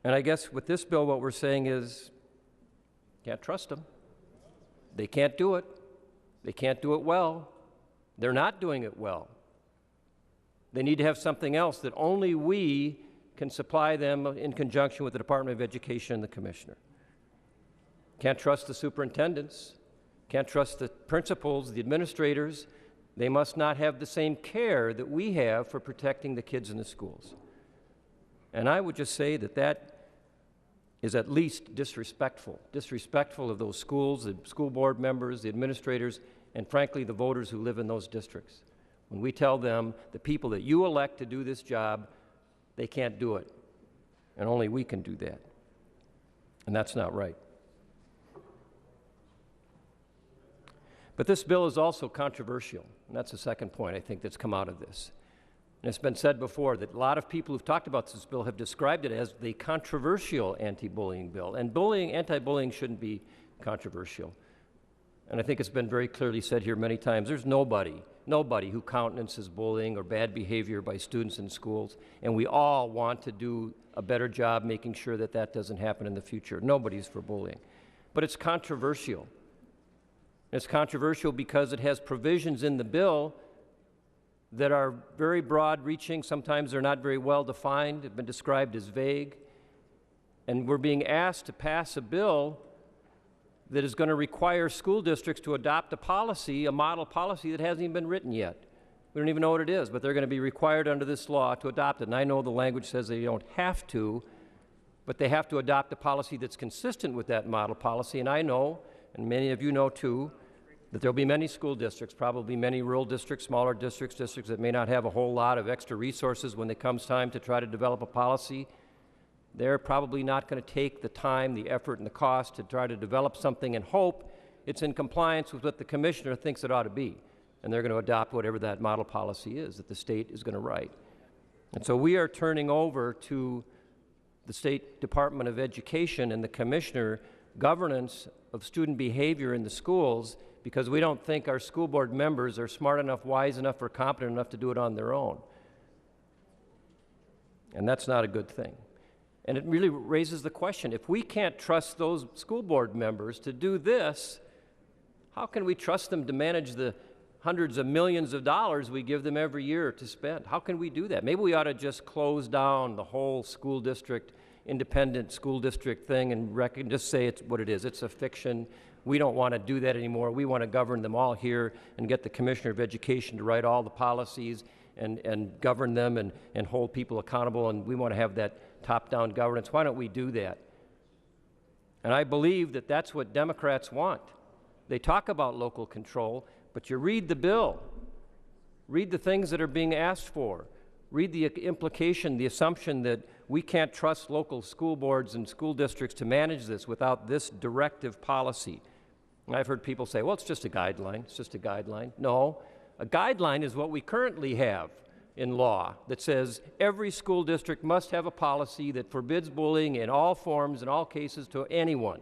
And I guess with this bill, what we're saying is, can't trust them. They can't do it. They can't do it well. They're not doing it well. They need to have something else that only we can supply them in conjunction with the Department of Education and the Commissioner. Can't trust the superintendents. Can't trust the principals, the administrators. They must not have the same care that we have for protecting the kids in the schools. And I would just say that that is at least disrespectful of those schools, the school board members, the administrators, and frankly, the voters who live in those districts. When we tell them, the people that you elect to do this job, they can't do it, and only we can do that. And that's not right. But this bill is also controversial, and that's the second point I think that's come out of this. And it's been said before that a lot of people who've talked about this bill have described it as the controversial anti-bullying bill. And anti-bullying shouldn't be controversial. And I think it's been very clearly said here many times, there's nobody who countenances bullying or bad behavior by students in schools, and we all want to do a better job making sure that that doesn't happen in the future. Nobody's for bullying. But it's controversial. It's controversial because it has provisions in the bill that are very broad-reaching. Sometimes they're not very well defined, have been described as vague. And we're being asked to pass a bill that is going to require school districts to adopt a policy, a model policy that hasn't even been written yet. We don't even know what it is, but they're going to be required under this law to adopt it. And I know the language says they don't have to, but they have to adopt a policy that's consistent with that model policy. And I know, and many of you know too, that there'll be many school districts, probably many rural districts, smaller districts, districts that may not have a whole lot of extra resources when it comes time to try to develop a policy. They're probably not going to take the time, the effort, and the cost to try to develop something and hope it's in compliance with what the commissioner thinks it ought to be. And they're going to adopt whatever that model policy is that the state is going to write. And so we are turning over to the State Department of Education and the commissioner governance of student behavior in the schools because we don't think our school board members are smart enough, wise enough, or competent enough to do it on their own. And that's not a good thing. And it really raises the question, if we can't trust those school board members to do this, how can we trust them to manage the hundreds of millions of dollars we give them every year to spend? How can we do that? Maybe we ought to just close down the whole school district, independent school district thing and just say it's what it is. It's a fiction. We don't want to do that anymore. We want to govern them all here and get the Commissioner of Education to write all the policies and govern them and hold people accountable, and we want to have that top-down governance. Why don't we do that? And I believe that that's what Democrats want. They talk about local control, but you read the bill. Read the things that are being asked for. Read the implication, the assumption that we can't trust local school boards and school districts to manage this without this directive policy. And I've heard people say, well, it's just a guideline. It's just a guideline. No, a guideline is what we currently have in law that says every school district must have a policy that forbids bullying in all forms, in all cases, to anyone.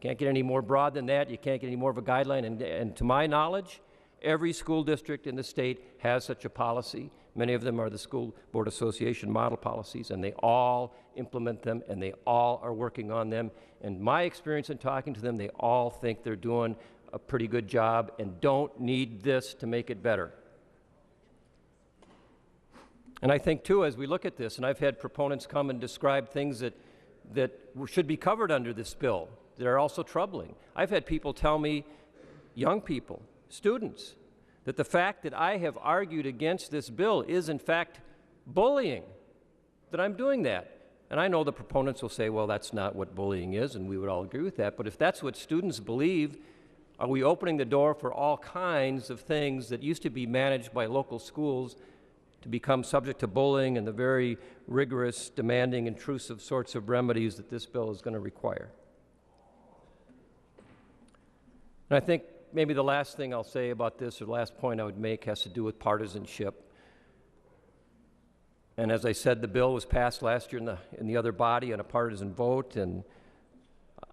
Can't get any more broad than that. You can't get any more of a guideline. And to my knowledge, every school district in the state has such a policy. Many of them are the School Board Association model policies, and they all implement them, and they all are working on them. And my experience in talking to them, they all think they're doing a pretty good job and don't need this to make it better. And I think, too, as we look at this, and I've had proponents come and describe things that should be covered under this bill that are also troubling. I've had people tell me, young people, students, that the fact that I have argued against this bill is, in fact, bullying, that I'm doing that. And I know the proponents will say, well, that's not what bullying is, and we would all agree with that. But if that's what students believe, are we opening the door for all kinds of things that used to be managed by local schools to become subject to bullying and the very rigorous, demanding, intrusive sorts of remedies that this bill is going to require? And I think maybe the last thing I'll say about this, or the last point I would make, has to do with partisanship. And as I said, the bill was passed last year in the other body on a partisan vote, and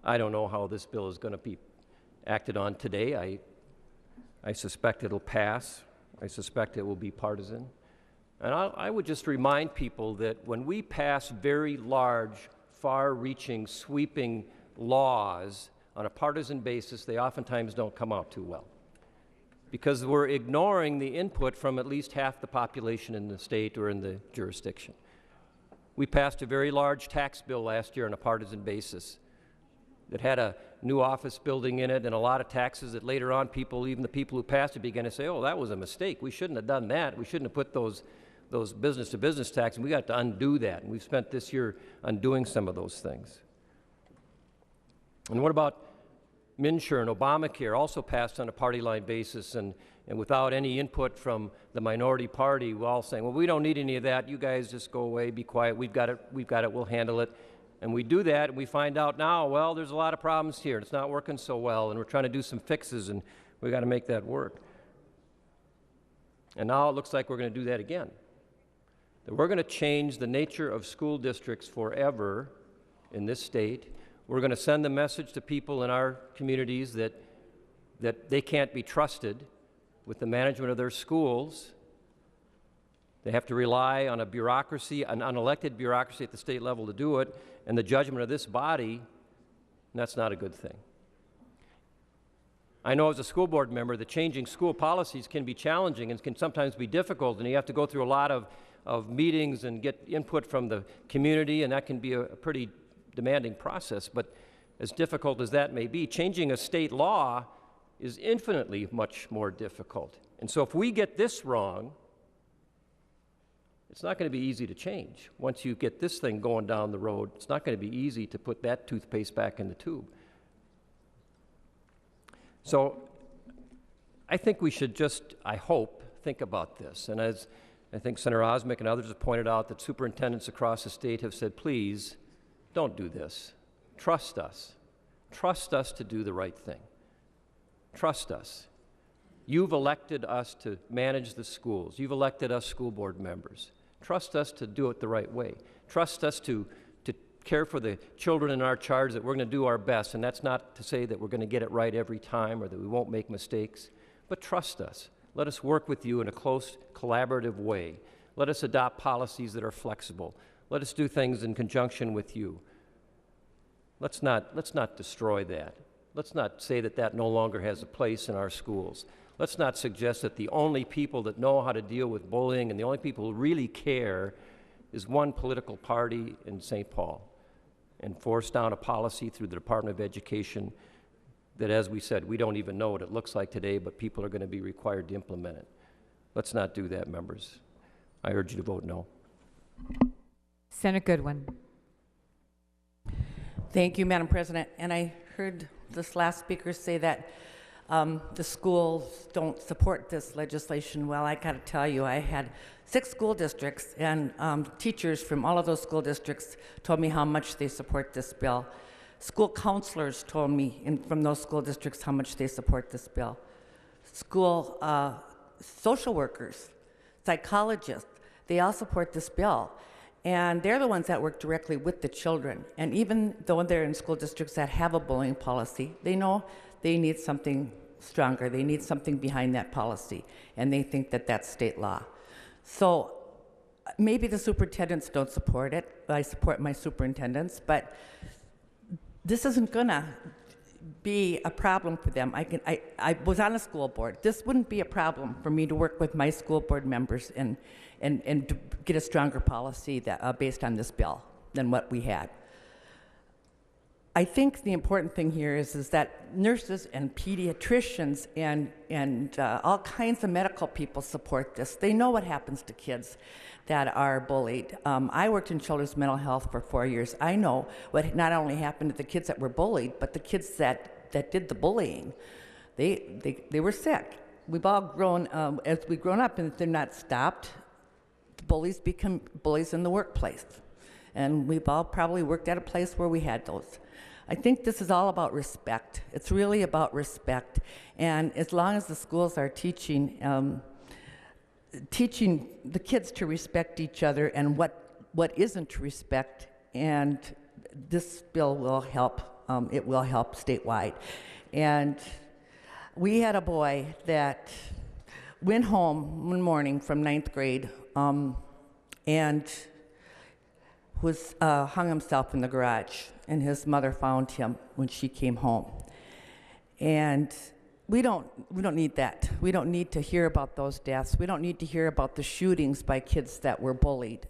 I don't know how this bill is going to be acted on today. I suspect it'll pass. I suspect it will be partisan. And I would just remind people that when we pass very large, far-reaching, sweeping laws on a partisan basis, they oftentimes don't come out too well, because we're ignoring the input from at least half the population in the state or in the jurisdiction. We passed a very large tax bill last year on a partisan basis that had a new office building in it and a lot of taxes that later on people, even the people who passed it, began to say, oh, that was a mistake. We shouldn't have done that. We shouldn't have put those business-to-business taxes, and we got to undo that. And we've spent this year undoing some of those things. And what about MNsure and Obamacare, also passed on a party-line basis and without any input from the minority party, we're all saying, well, we don't need any of that. You guys just go away, be quiet. We've got it, we'll handle it. And we do that, and we find out now, well, there's a lot of problems here. It's not working so well, and we're trying to do some fixes, and we've got to make that work. And now it looks like we're going to do that again. That we're going to change the nature of school districts forever in this state. We're going to send the message to people in our communities that that they can't be trusted with the management of their schools. They have to rely on a bureaucracy, an unelected bureaucracy at the state level to do it, and the judgment of this body, and that's not a good thing. I know as a school board member that changing school policies can be challenging and can sometimes be difficult, and you have to go through a lot of meetings and get input from the community, and that can be a pretty demanding process. But as difficult as that may be, changing a state law is infinitely much more difficult. And so if we get this wrong, it's not going to be easy to change. Once you get this thing going down the road, it's not going to be easy to put that toothpaste back in the tube. So I think we should just, I hope, think about this. And as I think Senator Osmick and others have pointed out, that superintendents across the state have said, please, don't do this. Trust us. Trust us to do the right thing. Trust us. You've elected us to manage the schools. You've elected us school board members. Trust us to do it the right way. Trust us to care for the children in our charge, that we're going to do our best. And that's not to say that we're going to get it right every time or that we won't make mistakes, but trust us. Let us work with you in a close, collaborative way. Let us adopt policies that are flexible. Let us do things in conjunction with you. Let's not destroy that. Let's not say that that no longer has a place in our schools. Let's not suggest that the only people that know how to deal with bullying and the only people who really care is one political party in St. Paul, and force down a policy through the Department of Education that, as we said, we don't even know what it looks like today, but people are going to be required to implement it. Let's not do that, members. I urge you to vote no. Senator Goodwin. Thank you, Madam President. And I heard this last speaker say that the schools don't support this legislation. Well, I got to tell you, I had 6 school districts, and teachers from all of those school districts told me how much they support this bill. School counselors told me from those school districts how much they support this bill. School social workers, psychologists, they all support this bill. And they're the ones that work directly with the children. And even though they're in school districts that have a bullying policy, they know they need something stronger. They need something behind that policy. And they think that that's state law. So maybe the superintendents don't support it. I support my superintendents, but this isn't gonna be a problem for them. I was on a school board. This wouldn't be a problem for me to work with my school board members and to get a stronger policy that, based on this bill than what we had. I think the important thing here is that nurses and pediatricians and all kinds of medical people support this. They know what happens to kids that are bullied. I worked in children's mental health for 4 years. I know what not only happened to the kids that were bullied, but the kids that did the bullying. They were sick. We've all grown, as we've grown up, and if they're not stopped, the bullies become bullies in the workplace. And we've all probably worked at a place where we had those. I think this is all about respect. It's really about respect. And as long as the schools are teaching the kids to respect each other and what isn't to respect, and this bill will help. It will help statewide. And we had a boy that went home one morning from 9th grade and was hung himself in the garage, and his mother found him when she came home. And we don't need that. We don't need to hear about those deaths. We don't need to hear about the shootings by kids that were bullied.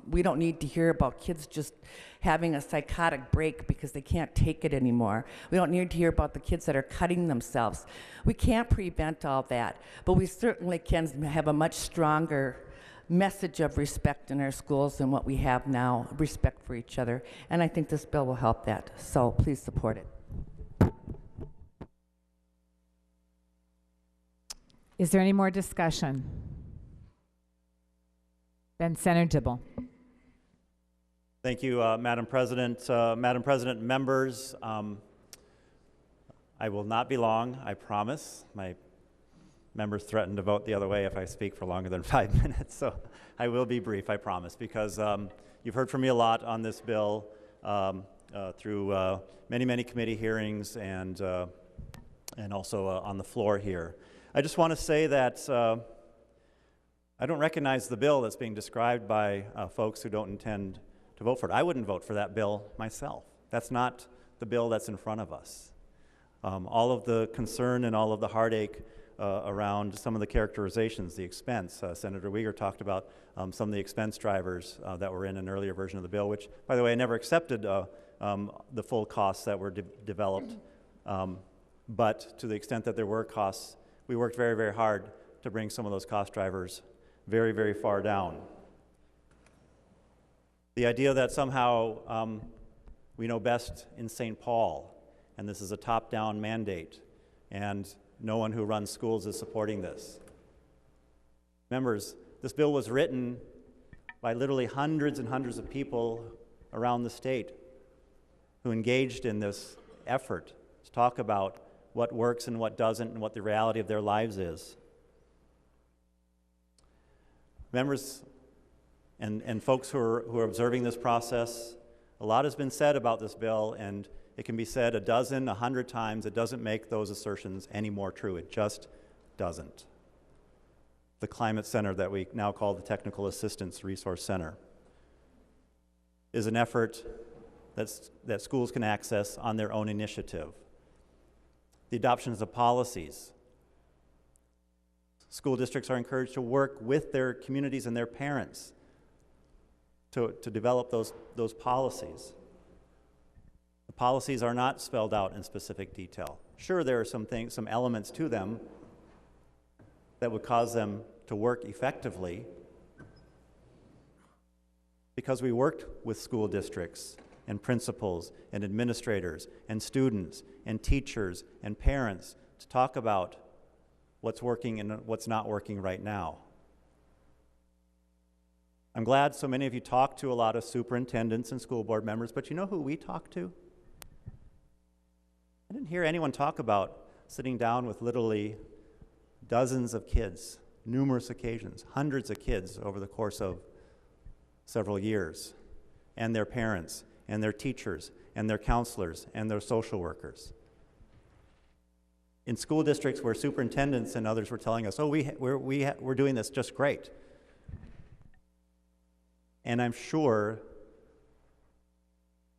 We don't need to hear about kids just having a psychotic break because they can't take it anymore. We don't need to hear about the kids that are cutting themselves. We can't prevent all that, but we certainly can have a much stronger message of respect in our schools than what we have now, respect for each other. And I think this bill will help that. So please support it. Is there any more discussion? Then Senator Dibble. Thank you, Madam President. Madam President, members, I will not be long, I promise. My members threaten to vote the other way if I speak for longer than 5 minutes, so I will be brief, I promise, because you've heard from me a lot on this bill through many, many committee hearings and and also on the floor here. I just want to say that I don't recognize the bill that's being described by folks who don't intend to vote for it. I wouldn't vote for that bill myself. That's not the bill that's in front of us. All of the concern and all of the heartache around some of the characterizations, the expense. Senator Uyghur talked about some of the expense drivers that were in an earlier version of the bill, which, by the way, I never accepted the full costs that were developed. But to the extent that there were costs, we worked very, very hard to bring some of those cost drivers very, very far down. The idea that somehow we know best in St. Paul, and this is a top-down mandate, and no one who runs schools is supporting this. Members, this bill was written by literally hundreds and hundreds of people around the state who engaged in this effort to talk about what works and what doesn't and what the reality of their lives is. Members and folks who are observing this process, a lot has been said about this bill, and it can be said a dozen, 100 times. It doesn't make those assertions any more true. It just doesn't. The Climate Center that we now call the Technical Assistance Resource Center is an effort that schools can access on their own initiative. The adoption of policies. School districts are encouraged to work with their communities and their parents to develop those policies. The policies are not spelled out in specific detail. Sure, there are some elements to them that would cause them to work effectively, because we worked with school districts and principals and administrators and students and teachers and parents to talk about what's working and what's not working right now. I'm glad so many of you talked to a lot of superintendents and school board members, but you know who we talked to? I didn't hear anyone talk about sitting down with literally dozens of kids, numerous occasions, hundreds of kids over the course of several years, and their parents, and their teachers, and their counselors, and their social workers. In school districts where superintendents and others were telling us, oh, we're doing this just great. And I'm sure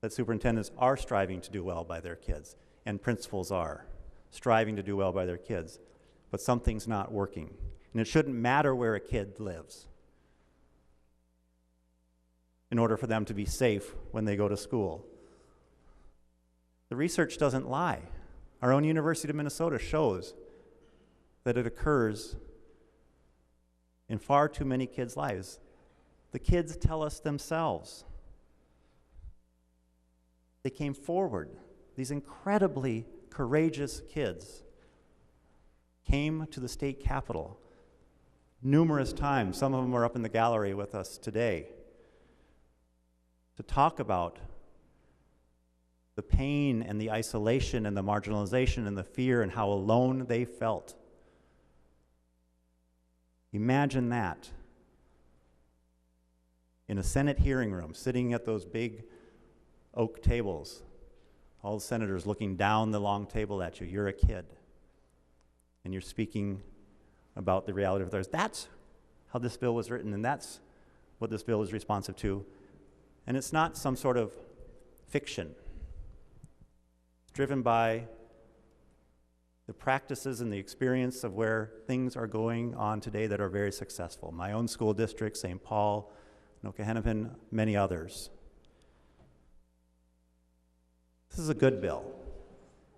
that superintendents are striving to do well by their kids, and principals are striving to do well by their kids, but something's not working. And it shouldn't matter where a kid lives in order for them to be safe when they go to school. The research doesn't lie. Our own University of Minnesota shows that it occurs in far too many kids' lives. The kids tell us themselves. They came forward. These incredibly courageous kids came to the state capitol numerous times. Some of them are up in the gallery with us today to talk about the pain and the isolation and the marginalization and the fear and how alone they felt. Imagine that in a Senate hearing room, sitting at those big oak tables, all the senators looking down the long table at you. You're a kid, and you're speaking about the reality of theirs. That's how this bill was written, and that's what this bill is responsive to. And it's not some sort of fiction. It's driven by the practices and the experience of where things are going on today that are very successful. My own school district, St. Paul, Noka-Hennepin, many others. This is a good bill.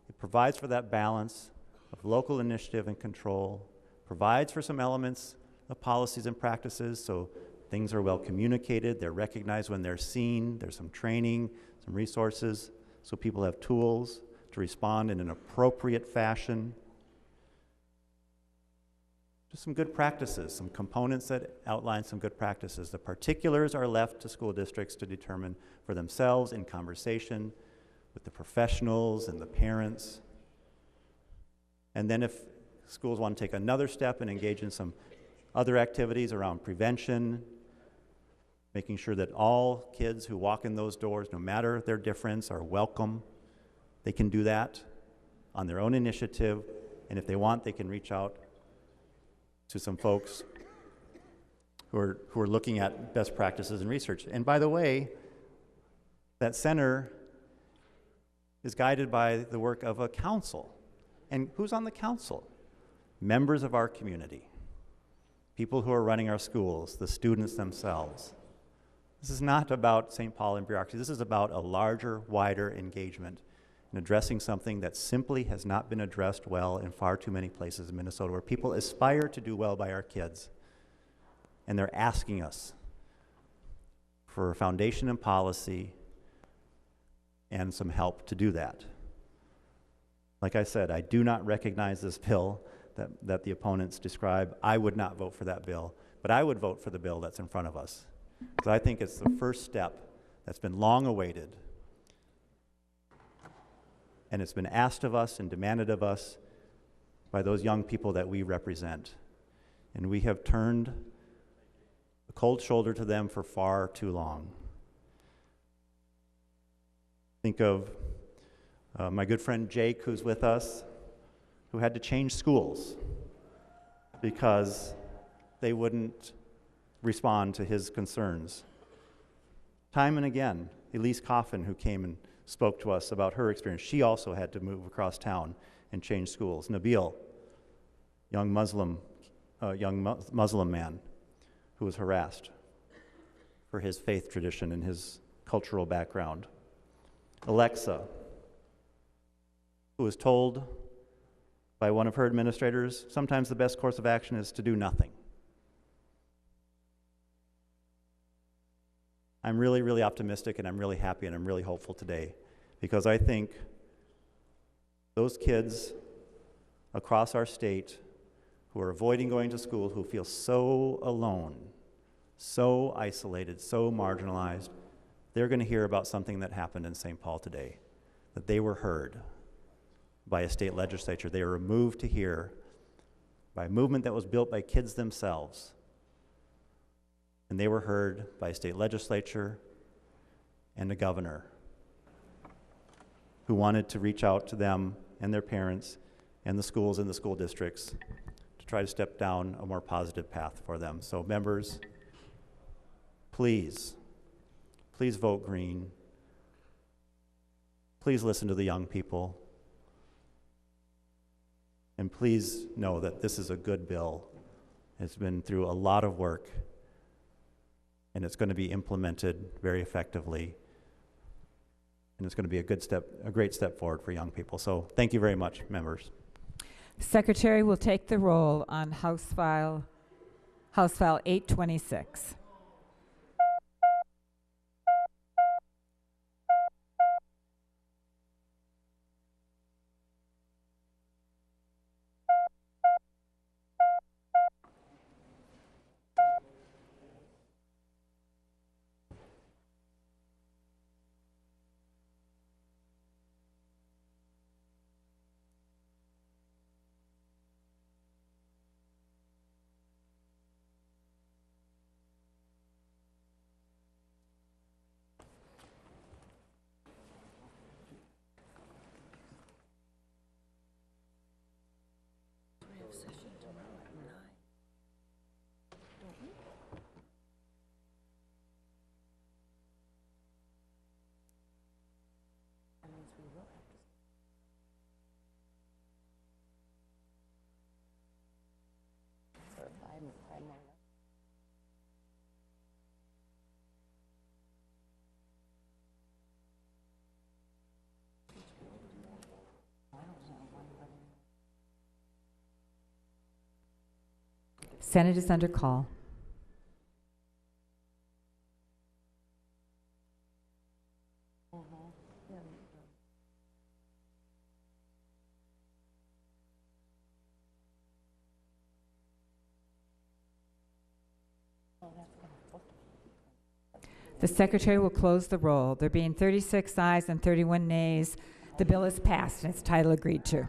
It provides for that balance of local initiative and control, provides for some elements of policies and practices so things are well communicated, they're recognized when they're seen, there's some training, some resources, so people have tools to respond in an appropriate fashion. Just some good practices, some components that outline some good practices. The particulars are left to school districts to determine for themselves in conversation with the professionals and the parents. And then if schools want to take another step and engage in some other activities around prevention, making sure that all kids who walk in those doors, no matter their difference, are welcome, they can do that. on their own initiative, and if they want, they can reach out to some folks who are looking at best practices and research. And by the way, that center is guided by the work of a council. And who's on the council? Members of our community, people who are running our schools, the students themselves. This is not about St. Paul and bureaucracy. This is about a larger, wider engagement in addressing something that simply has not been addressed well in far too many places in Minnesota, where people aspire to do well by our kids. And they're asking us for a foundation and policy and some help to do that. Like I said, I do not recognize this bill that the opponents describe. I would not vote for that bill, but I would vote for the bill that's in front of us, because I think it's the first step that's been long awaited, and it's been asked of us and demanded of us by those young people that we represent. And we have turned a cold shoulder to them for far too long. Think of my good friend Jake, who's with us, who had to change schools because they wouldn't respond to his concerns. Time and again, Elise Coffin, who came and spoke to us about her experience, she also had to move across town and change schools. Nabil, young Muslim man who was harassed for his faith tradition and his cultural background. Alexa, who was told by one of her administrators, sometimes the best course of action is to do nothing. I'm really, really optimistic, and I'm really happy, and I'm really hopeful today, because I think those kids across our state who are avoiding going to school, who feel so alone, so isolated, so marginalized, they're going to hear about something that happened in St. Paul today, that they were heard by a state legislature. They were moved to hear by a movement that was built by kids themselves. And they were heard by a state legislature and a governor who wanted to reach out to them and their parents and the schools and the school districts to try to step down a more positive path for them. So members, please vote green. Please listen to the young people. And please know that this is a good bill. It's been through a lot of work, and it's going to be implemented very effectively. And it's going to be a great step forward for young people. So thank you very much, members. The Secretary will take the roll on House File 826. Senate is under call. The Secretary will close the roll. There being 36 ayes and 31 nays, the bill is passed and its title agreed to.